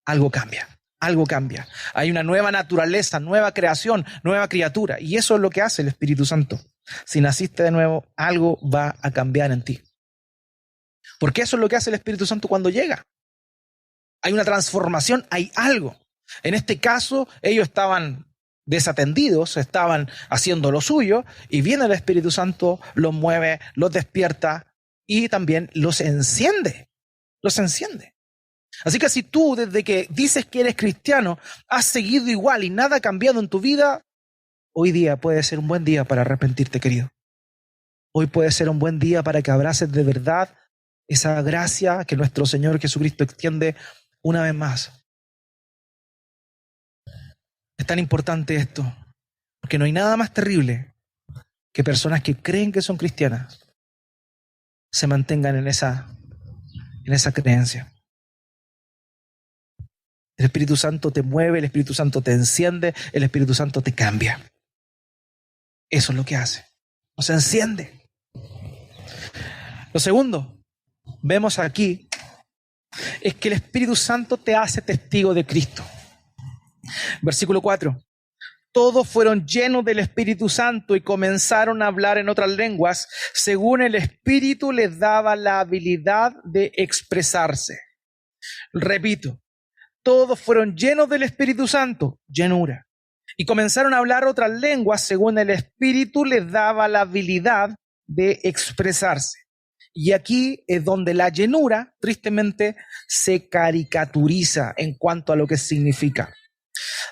[SPEAKER 1] Algo cambia, algo cambia. Hay una nueva naturaleza, nueva creación, nueva criatura. Y eso es lo que hace el Espíritu Santo. Si naciste de nuevo, algo va a cambiar en ti. Porque eso es lo que hace el Espíritu Santo cuando llega. Hay una transformación, hay algo. En este caso, ellos estaban desatendidos, estaban haciendo lo suyo, y viene el Espíritu Santo, los mueve, los despierta y también los enciende. Los enciende. Así que si tú, desde que dices que eres cristiano, has seguido igual y nada ha cambiado en tu vida, hoy día puede ser un buen día para arrepentirte, querido. Hoy puede ser un buen día para que abraces de verdad esa gracia que nuestro Señor Jesucristo extiende una vez más. Es tan importante esto, porque no hay nada más terrible que personas que creen que son cristianas se mantengan en esa creencia. El Espíritu Santo te mueve, el Espíritu Santo te enciende, el Espíritu Santo te cambia. Eso es lo que hace. Nos enciende. Lo segundo, vemos aquí, es que el Espíritu Santo te hace testigo de Cristo. Versículo 4. Todos fueron llenos del Espíritu Santo y comenzaron a hablar en otras lenguas, según el Espíritu les daba la habilidad de expresarse. Repito, todos fueron llenos del Espíritu Santo, llenura, y comenzaron a hablar otras lenguas, según el Espíritu les daba la habilidad de expresarse. Y aquí es donde la llenura, tristemente, se caricaturiza en cuanto a lo que significa.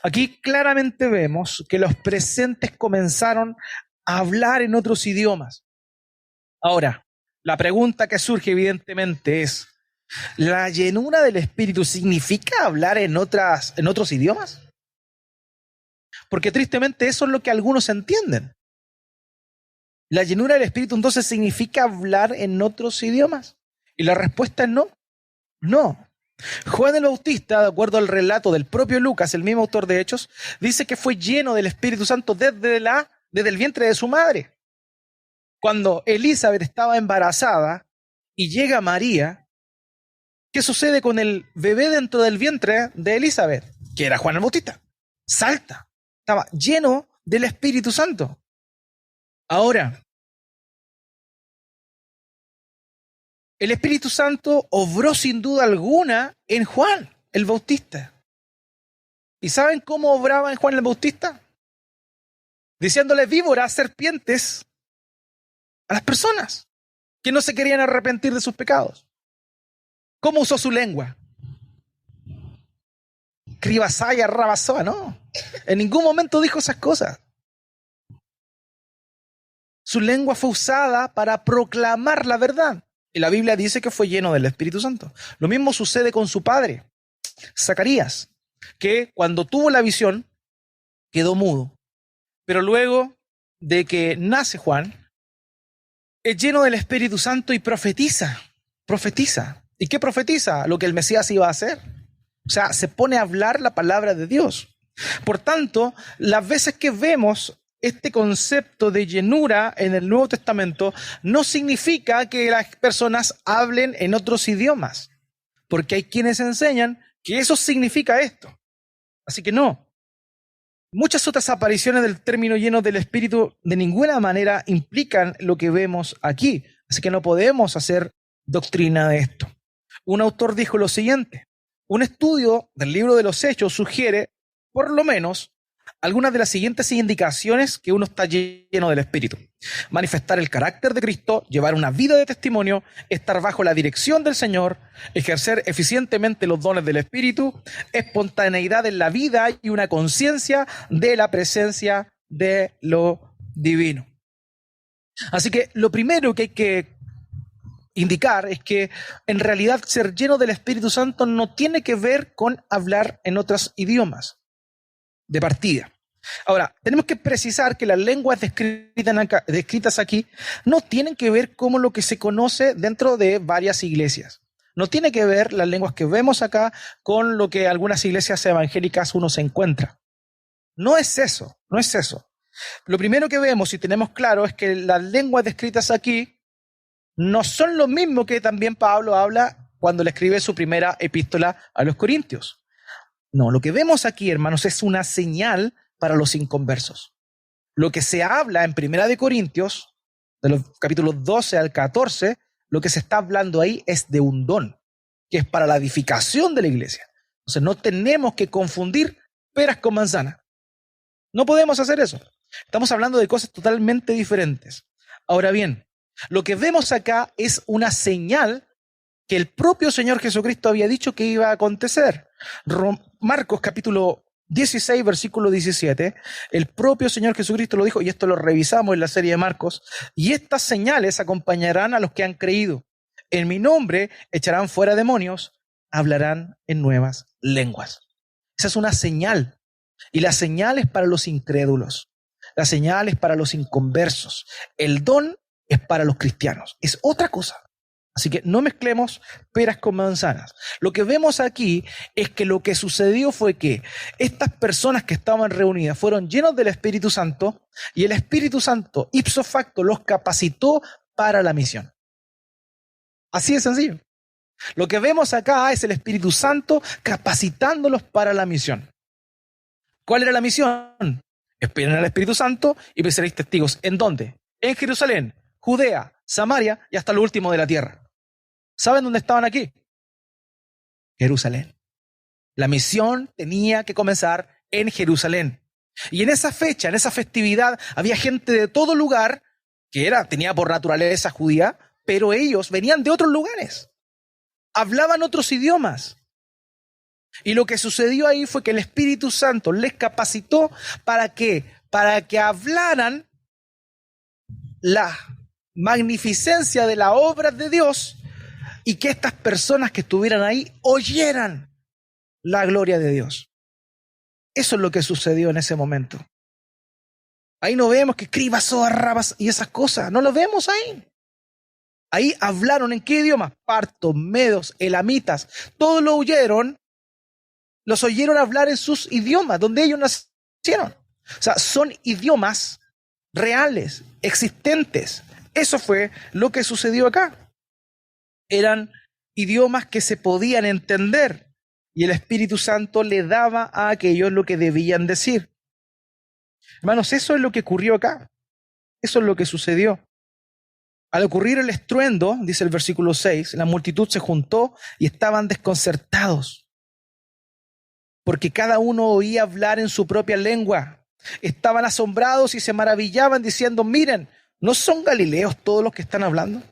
[SPEAKER 1] Aquí claramente vemos que los presentes comenzaron a hablar en otros idiomas. Ahora, la pregunta que surge evidentemente es, ¿la llenura del Espíritu significa hablar en otros idiomas? Porque tristemente eso es lo que algunos entienden. ¿La llenura del Espíritu entonces significa hablar en otros idiomas? Y la respuesta es no. No. Juan el Bautista, de acuerdo al relato del propio Lucas, el mismo autor de Hechos, dice que fue lleno del Espíritu Santo desde el vientre de su madre. Cuando Elizabeth estaba embarazada y llega María, ¿qué sucede con el bebé dentro del vientre de Elizabeth? Que era Juan el Bautista. Salta. Estaba lleno del Espíritu Santo. Ahora, el Espíritu Santo obró sin duda alguna en Juan el Bautista. ¿Y saben cómo obraba en Juan el Bautista? Diciéndole víboras, serpientes a las personas que no se querían arrepentir de sus pecados. ¿Cómo usó su lengua? Cribasaya, rabasoa, no. En ningún momento dijo esas cosas. Su lengua fue usada para proclamar la verdad. Y la Biblia dice que fue lleno del Espíritu Santo. Lo mismo sucede con su padre, Zacarías, que cuando tuvo la visión quedó mudo. Pero luego de que nace Juan, es lleno del Espíritu Santo y profetiza. Profetiza. ¿Y qué profetiza? Lo que el Mesías iba a hacer. O sea, se pone a hablar la palabra de Dios. Por tanto, las veces que vemos este concepto de llenura en el Nuevo Testamento, no significa que las personas hablen en otros idiomas, porque hay quienes enseñan que eso significa esto. Así que no. Muchas otras apariciones del término lleno del Espíritu de ninguna manera implican lo que vemos aquí. Así que no podemos hacer doctrina de esto. Un autor dijo lo siguiente: un estudio del libro de los Hechos sugiere, por lo menos, algunas de las siguientes indicaciones que uno está lleno del Espíritu. Manifestar el carácter de Cristo, llevar una vida de testimonio, estar bajo la dirección del Señor, ejercer eficientemente los dones del Espíritu, espontaneidad en la vida y una conciencia de la presencia de lo divino. Así que lo primero que hay que indicar es que en realidad ser lleno del Espíritu Santo no tiene que ver con hablar en otros idiomas de partida. Ahora, tenemos que precisar que las lenguas descritas aquí no tienen que ver como lo que se conoce dentro de varias iglesias. No tiene que ver las lenguas que vemos acá con lo que algunas iglesias evangélicas uno se encuentra. No es eso, no es eso. Lo primero que vemos y tenemos claro es que las lenguas descritas aquí no son lo mismo que también Pablo habla cuando le escribe su primera epístola a los Corintios. No, lo que vemos aquí, hermanos, es una señal para los inconversos. Lo que se habla en Primera de Corintios, de los capítulos 12 al 14, lo que se está hablando ahí es de un don, que es para la edificación de la iglesia. Entonces no tenemos que confundir peras con manzanas. No podemos hacer eso. Estamos hablando de cosas totalmente diferentes. Ahora bien, lo que vemos acá es una señal que el propio Señor Jesucristo había dicho que iba a acontecer. Marcos capítulo 16, versículo 17, el propio Señor Jesucristo lo dijo, y esto lo revisamos en la serie de Marcos: y estas señales acompañarán a los que han creído. En mi nombre echarán fuera demonios, hablarán en nuevas lenguas. Esa es una señal, y la señal es para los incrédulos, la señal es para los inconversos, el don es para los cristianos, es otra cosa. Así que no mezclemos peras con manzanas. Lo que vemos aquí es que lo que sucedió fue que estas personas que estaban reunidas fueron llenos del Espíritu Santo y el Espíritu Santo, ipso facto, los capacitó para la misión. Así de sencillo. Lo que vemos acá es el Espíritu Santo capacitándolos para la misión. ¿Cuál era la misión? Esperen al Espíritu Santo y seréis testigos. ¿En dónde? En Jerusalén, Judea, Samaria y hasta lo último de la tierra. ¿Saben dónde estaban aquí? Jerusalén. La misión tenía que comenzar en Jerusalén. Y en esa fecha, en esa festividad, había gente de todo lugar que tenía por naturaleza judía, pero ellos venían de otros lugares. Hablaban otros idiomas. Y lo que sucedió ahí fue que el Espíritu Santo les capacitó ¿para qué? Para que hablaran la magnificencia de la obra de Dios y que estas personas que estuvieran ahí oyeran la gloria de Dios. Eso es lo que sucedió en ese momento. Ahí no vemos que cribas, rabas y esas cosas, no lo vemos ahí. Ahí hablaron ¿en qué idioma? Partos, medos, elamitas, todos lo oyeron, los oyeron hablar en sus idiomas, donde ellos nacieron. O sea, son idiomas reales, existentes. Eso fue lo que sucedió acá. eran idiomas que se podían entender y el Espíritu Santo le daba a aquellos lo que debían decir. Hermanos, eso es lo que ocurrió acá. Eso es lo que sucedió. Al ocurrir el estruendo, dice el versículo 6, la multitud se juntó y estaban desconcertados, porque cada uno oía hablar en su propia lengua. Estaban asombrados y se maravillaban diciendo, miren, ¿no son galileos todos los que están hablando?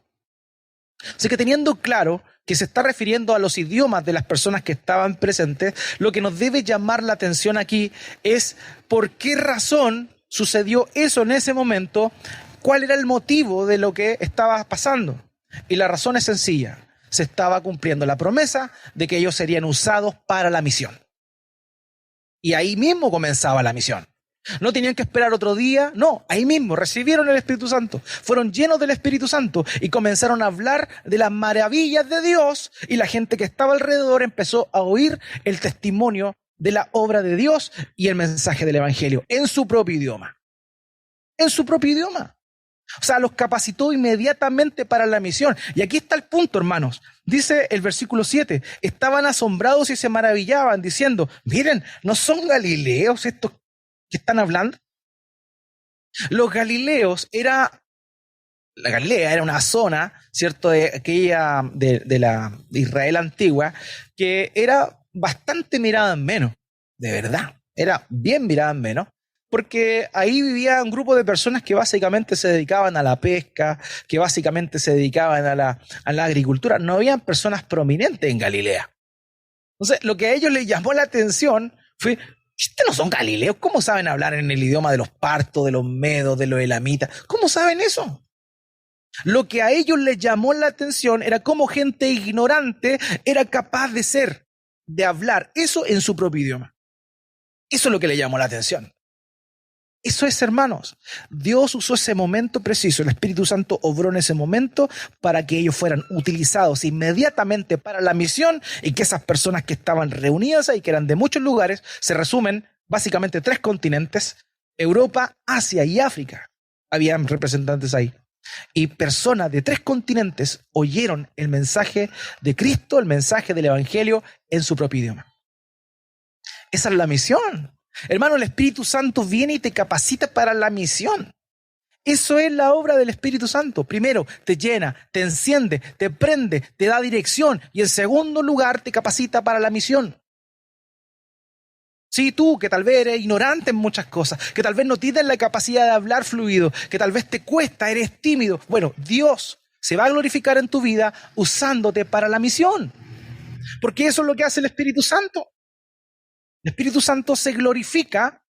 [SPEAKER 1] Así que teniendo claro que se está refiriendo a los idiomas de las personas que estaban presentes, lo que nos debe llamar la atención aquí es por qué razón sucedió eso en ese momento, cuál era el motivo de lo que estaba pasando. Y la razón es sencilla, se estaba cumpliendo la promesa de que ellos serían usados para la misión. Y ahí mismo comenzaba la misión. No tenían que esperar otro día, no, ahí mismo recibieron el Espíritu Santo, fueron llenos del Espíritu Santo y comenzaron a hablar de las maravillas de Dios y la gente que estaba alrededor empezó a oír el testimonio de la obra de Dios y el mensaje del Evangelio en su propio idioma. En su propio idioma. O sea, los capacitó inmediatamente para la misión. Y aquí está el punto, hermanos. Dice el versículo 7, estaban asombrados y se maravillaban diciendo, miren, ¿no son galileos estos que están hablando? Los galileos la Galilea era una zona, ¿cierto?, de aquella de la Israel antigua, que era bastante mirada en menos, de verdad, era bien mirada en menos, porque ahí vivía un grupo de personas que básicamente se dedicaban a la pesca, que básicamente se dedicaban a la agricultura. No habían personas prominentes en Galilea. Entonces, lo que a ellos les llamó la atención fue, ¿ustedes no son galileos? ¿Cómo saben hablar en el idioma de los partos, de los medos, de los elamitas? ¿Cómo saben eso? Lo que a ellos les llamó la atención era cómo gente ignorante era capaz de hablar eso en su propio idioma. Eso es lo que le llamó la atención. Eso es, hermanos. Dios usó ese momento preciso, el Espíritu Santo obró en ese momento para que ellos fueran utilizados inmediatamente para la misión y que esas personas que estaban reunidas ahí, que eran de muchos lugares, se resumen básicamente 3 continentes, Europa, Asia y África. Habían representantes ahí. Y personas de 3 continentes oyeron el mensaje de Cristo, el mensaje del Evangelio en su propio idioma. Esa es la misión. Hermano, el Espíritu Santo viene y te capacita para la misión. Eso es la obra del Espíritu Santo. Primero, te llena, te enciende, te prende, te da dirección. Y en segundo lugar, te capacita para la misión. Sí, tú, que tal vez eres ignorante en muchas cosas, que tal vez no tienes la capacidad de hablar fluido, que tal vez te cuesta, eres tímido. Bueno, Dios se va a glorificar en tu vida usándote para la misión. Porque eso es lo que hace el Espíritu Santo. El Espíritu Santo se glorifica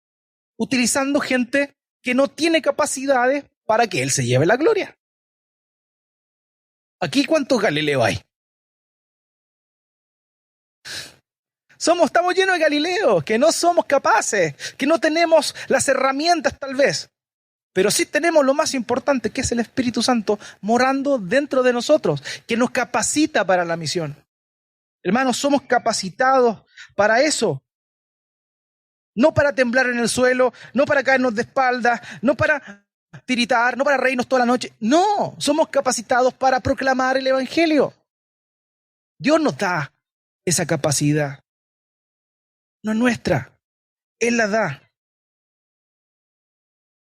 [SPEAKER 1] utilizando gente que no tiene capacidades para que Él se lleve la gloria. Aquí, ¿cuántos Galileos hay? Estamos llenos de Galileos, que no somos capaces, que no tenemos las herramientas tal vez, pero sí tenemos lo más importante, que es el Espíritu Santo morando dentro de nosotros, que nos capacita para la misión. Hermanos, somos capacitados para eso. No para temblar en el suelo, no para caernos de espaldas, no para tiritar, no para reírnos toda la noche. No, somos capacitados para proclamar el Evangelio. Dios nos da esa capacidad. No es nuestra, Él la da.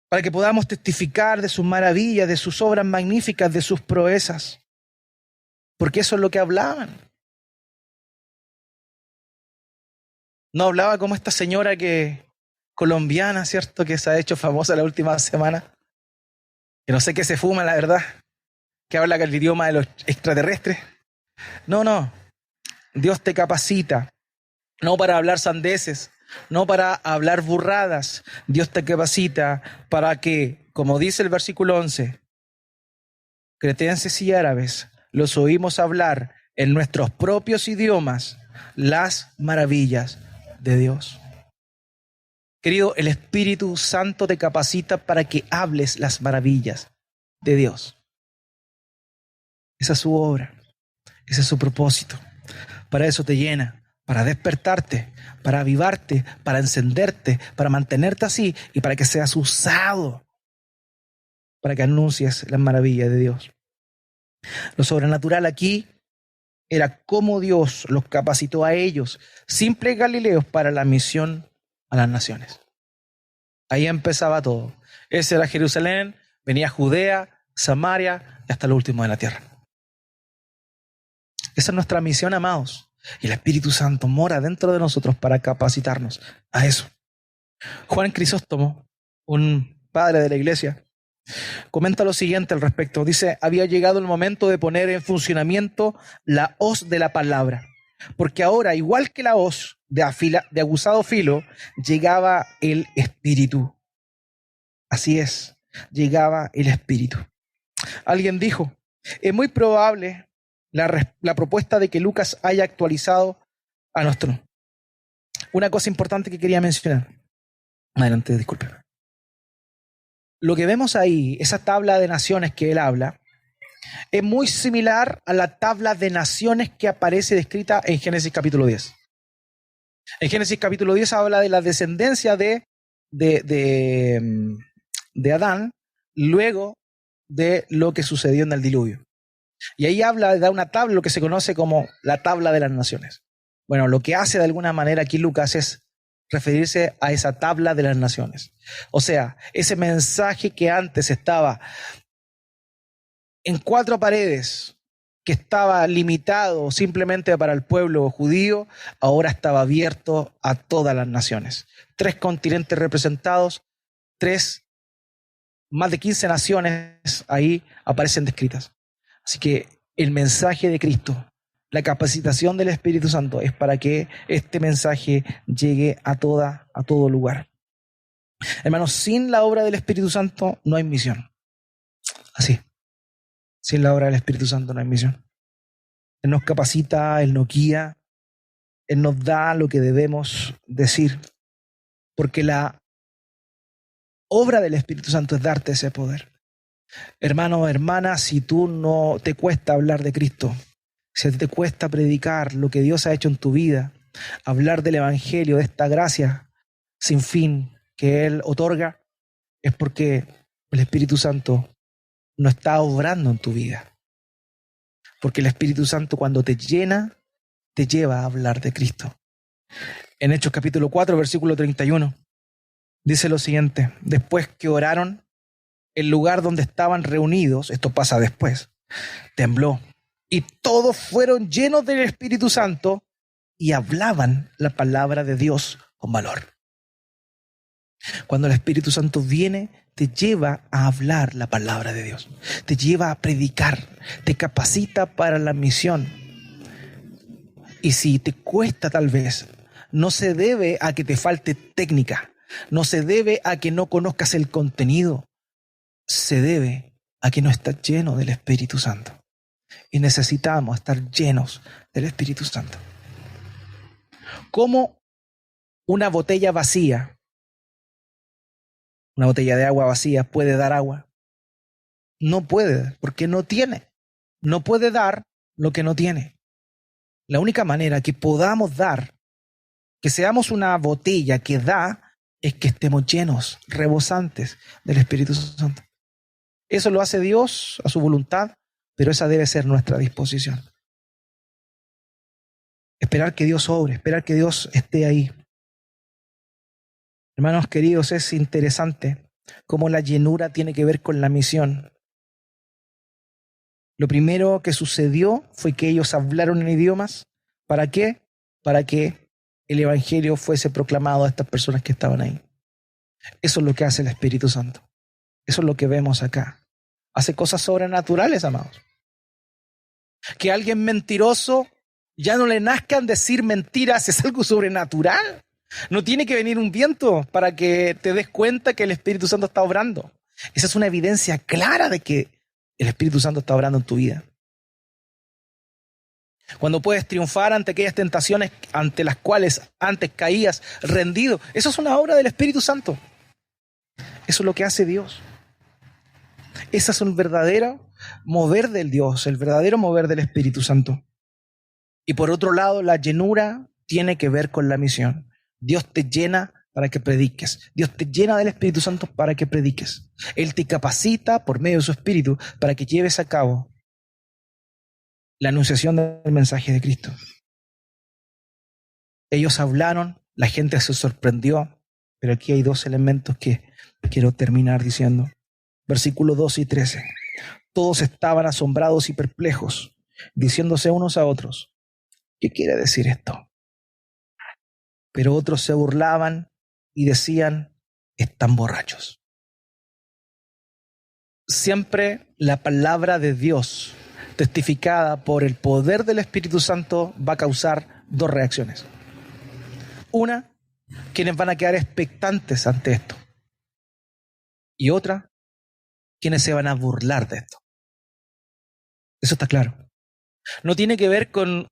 [SPEAKER 1] Para que podamos testificar de sus maravillas, de sus obras magníficas, de sus proezas. Porque eso es lo que hablaban. No hablaba como esta señora colombiana, ¿cierto? Que se ha hecho famosa la última semana. Que no sé qué se fuma, la verdad. Que habla el idioma de los extraterrestres. No. Dios te capacita. No para hablar sandeces. No para hablar burradas. Dios te capacita para que, como dice el versículo 11, cretenses y árabes, los oímos hablar en nuestros propios idiomas las maravillas de Dios. Querido, el Espíritu Santo te capacita para que hables las maravillas de Dios. Esa es su obra, ese es su propósito. Para eso te llena, para despertarte, para avivarte, para encenderte, para mantenerte así y para que seas usado, para que anuncies las maravillas de Dios. Lo sobrenatural aquí era cómo Dios los capacitó a ellos, simples galileos, para la misión a las naciones. Ahí empezaba todo. Ese era Jerusalén, venía Judea, Samaria y hasta lo último de la tierra. Esa es nuestra misión, amados. Y el Espíritu Santo mora dentro de nosotros para capacitarnos a eso. Juan Crisóstomo, un padre de la iglesia, comenta lo siguiente al respecto. Dice: había llegado el momento de poner en funcionamiento la hoz de la palabra, porque ahora, igual que la hoz de aguzado filo, llegaba el Espíritu. Así es, llegaba el Espíritu. Alguien dijo: es muy probable la propuesta de que Lucas haya actualizado a nuestro. Una cosa importante que quería mencionar. Adelante, disculpe. Lo que vemos ahí, esa tabla de naciones que él habla, es muy similar a la tabla de naciones que aparece descrita en Génesis capítulo 10. En Génesis capítulo 10 habla de la descendencia de Adán luego de lo que sucedió en el diluvio. Y ahí da una tabla, lo que se conoce como la tabla de las naciones. Bueno, lo que hace de alguna manera aquí Lucas es referirse a esa tabla de las naciones. O sea, ese mensaje que antes estaba en 4 paredes, que estaba limitado simplemente para el pueblo judío, ahora estaba abierto a todas las naciones. 3 continentes representados, más de 15 naciones ahí aparecen descritas. Así que el mensaje de Cristo, la capacitación del Espíritu Santo, es para que este mensaje llegue a todo lugar. Hermanos, sin la obra del Espíritu Santo no hay misión. Así. Sin la obra del Espíritu Santo no hay misión. Él nos capacita, Él nos guía, Él nos da lo que debemos decir. Porque la obra del Espíritu Santo es darte ese poder. Hermano, hermana, si tú no te cuesta hablar de Cristo, si te cuesta predicar lo que Dios ha hecho en tu vida, hablar del Evangelio, de esta gracia sin fin que Él otorga, es porque el Espíritu Santo no está obrando en tu vida. Porque el Espíritu Santo, cuando te llena, te lleva a hablar de Cristo. En Hechos capítulo 4, versículo 31, dice lo siguiente: después que oraron, el lugar donde estaban reunidos, esto pasa después, tembló, y todos fueron llenos del Espíritu Santo y hablaban la palabra de Dios con valor. Cuando el Espíritu Santo viene, te lleva a hablar la palabra de Dios, te lleva a predicar, te capacita para la misión. Y si te cuesta, tal vez, no se debe a que te falte técnica, no se debe a que no conozcas el contenido, se debe a que no estás lleno del Espíritu Santo. Y necesitamos estar llenos del Espíritu Santo. ¿Cómo una botella vacía, una botella de agua vacía, puede dar agua? No puede, porque no tiene. No puede dar lo que no tiene. La única manera que podamos dar, que seamos una botella que da, es que estemos llenos, rebosantes del Espíritu Santo. Eso lo hace Dios a su voluntad, pero esa debe ser nuestra disposición. Esperar que Dios obre, esperar que Dios esté ahí. Hermanos queridos, es interesante cómo la llenura tiene que ver con la misión. Lo primero que sucedió fue que ellos hablaron en idiomas. ¿Para qué? Para que el Evangelio fuese proclamado a estas personas que estaban ahí. Eso es lo que hace el Espíritu Santo. Eso es lo que vemos acá. Hace cosas sobrenaturales, amados. Que alguien mentiroso ya no le nazcan decir mentiras es algo sobrenatural. No tiene que venir un viento para que te des cuenta que el Espíritu Santo está obrando. Esa es una evidencia clara de que el Espíritu Santo está obrando en tu vida. Cuando puedes triunfar ante aquellas tentaciones ante las cuales antes caías rendido, eso es una obra del Espíritu Santo. Eso es lo que hace Dios. Ese es un verdadero mover del Dios, el verdadero mover del Espíritu Santo. Y por otro lado, la llenura tiene que ver con la misión. Dios te llena para que prediques. Dios te llena del Espíritu Santo para que prediques. Él te capacita por medio de su Espíritu para que lleves a cabo la anunciación del mensaje de Cristo. Ellos hablaron, la gente se sorprendió, pero aquí hay dos elementos que quiero terminar diciendo. Versículos 12 y 13. Todos estaban asombrados y perplejos, diciéndose unos a otros, ¿qué quiere decir esto? Pero otros se burlaban y decían, están borrachos. Siempre la palabra de Dios, testificada por el poder del Espíritu Santo, va a causar dos reacciones. Una, quienes van a quedar expectantes ante esto. Y otra, quienes se van a burlar de esto. Eso está claro. No tiene que ver con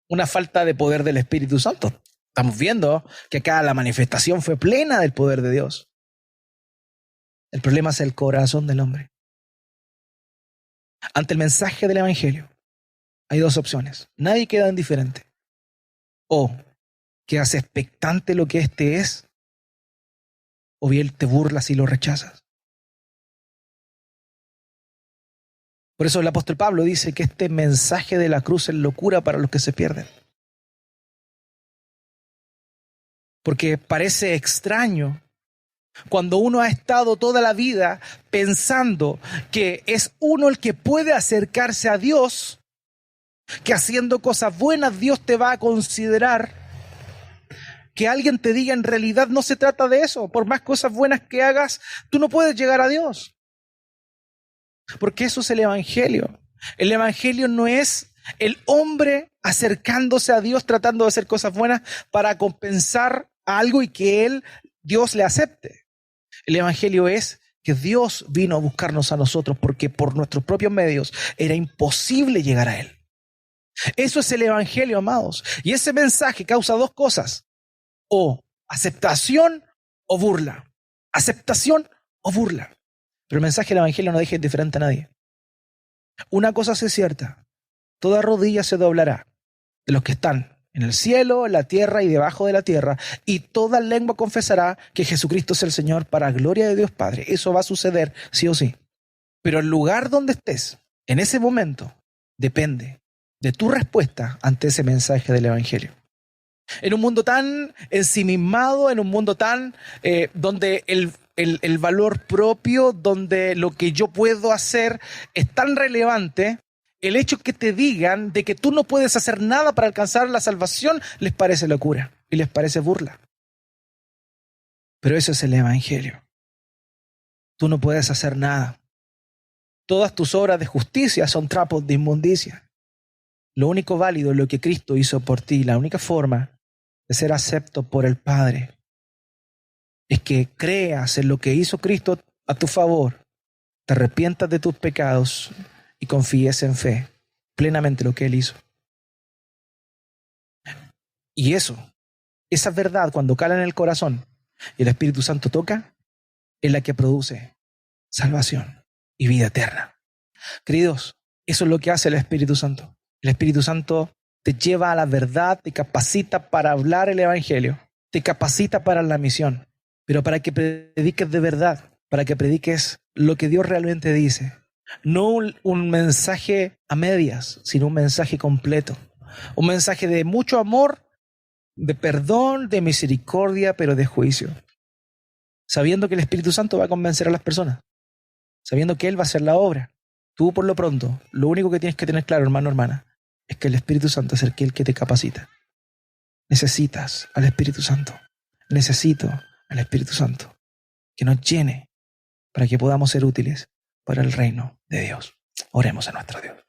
[SPEAKER 1] una falta de poder del Espíritu Santo. Estamos viendo que acá la manifestación fue plena del poder de Dios. El problema es el corazón del hombre. Ante el mensaje del Evangelio hay dos opciones. Nadie queda indiferente. O quedas expectante lo que este es, o bien te burlas y lo rechazas. Por eso el apóstol Pablo dice que este mensaje de la cruz es locura para los que se pierden. Porque parece extraño cuando uno ha estado toda la vida pensando que es uno el que puede acercarse a Dios, que haciendo cosas buenas Dios te va a considerar, que alguien te diga en realidad no se trata de eso, por más cosas buenas que hagas, tú no puedes llegar a Dios. Porque eso es el Evangelio. El Evangelio no es el hombre acercándose a Dios tratando de hacer cosas buenas para compensar algo y que Dios le acepte. El Evangelio es que Dios vino a buscarnos a nosotros porque por nuestros propios medios era imposible llegar a Él. Eso es el Evangelio, amados. Y ese mensaje causa dos cosas: o aceptación o burla. Aceptación o burla. Pero el mensaje del Evangelio no deja indiferente a nadie. Una cosa sí es cierta: toda rodilla se doblará de los que están en el cielo, en la tierra y debajo de la tierra, y toda lengua confesará que Jesucristo es el Señor para gloria de Dios Padre. Eso va a suceder sí o sí. Pero el lugar donde estés en ese momento depende de tu respuesta ante ese mensaje del Evangelio. En un mundo tan ensimismado, en un mundo tan donde el valor propio, donde lo que yo puedo hacer es tan relevante, el hecho que te digan de que tú no puedes hacer nada para alcanzar la salvación les parece locura y les parece burla. Pero eso es el Evangelio. Tú no puedes hacer nada. Todas tus obras de justicia son trapos de inmundicia. Lo único válido es lo que Cristo hizo por ti. La única forma de ser acepto por el Padre es que creas en lo que hizo Cristo a tu favor, te arrepientas de tus pecados y confíes en fe plenamente lo que Él hizo. Y esa verdad, cuando cala en el corazón y el Espíritu Santo toca, es la que produce salvación y vida eterna. Queridos, eso es lo que hace el Espíritu Santo. El Espíritu Santo te lleva a la verdad, te capacita para hablar el Evangelio, te capacita para la misión, pero para que prediques de verdad, para que prediques lo que Dios realmente dice. No un mensaje a medias, sino un mensaje completo. Un mensaje de mucho amor, de perdón, de misericordia, pero de juicio. Sabiendo que el Espíritu Santo va a convencer a las personas. Sabiendo que Él va a hacer la obra. Tú, por lo pronto, lo único que tienes que tener claro, hermano, hermana, es que el Espíritu Santo es el que te capacita. Necesitas al Espíritu Santo. Necesito al Espíritu Santo que nos llene para que podamos ser útiles para el reino de Dios. Oremos a nuestro Dios.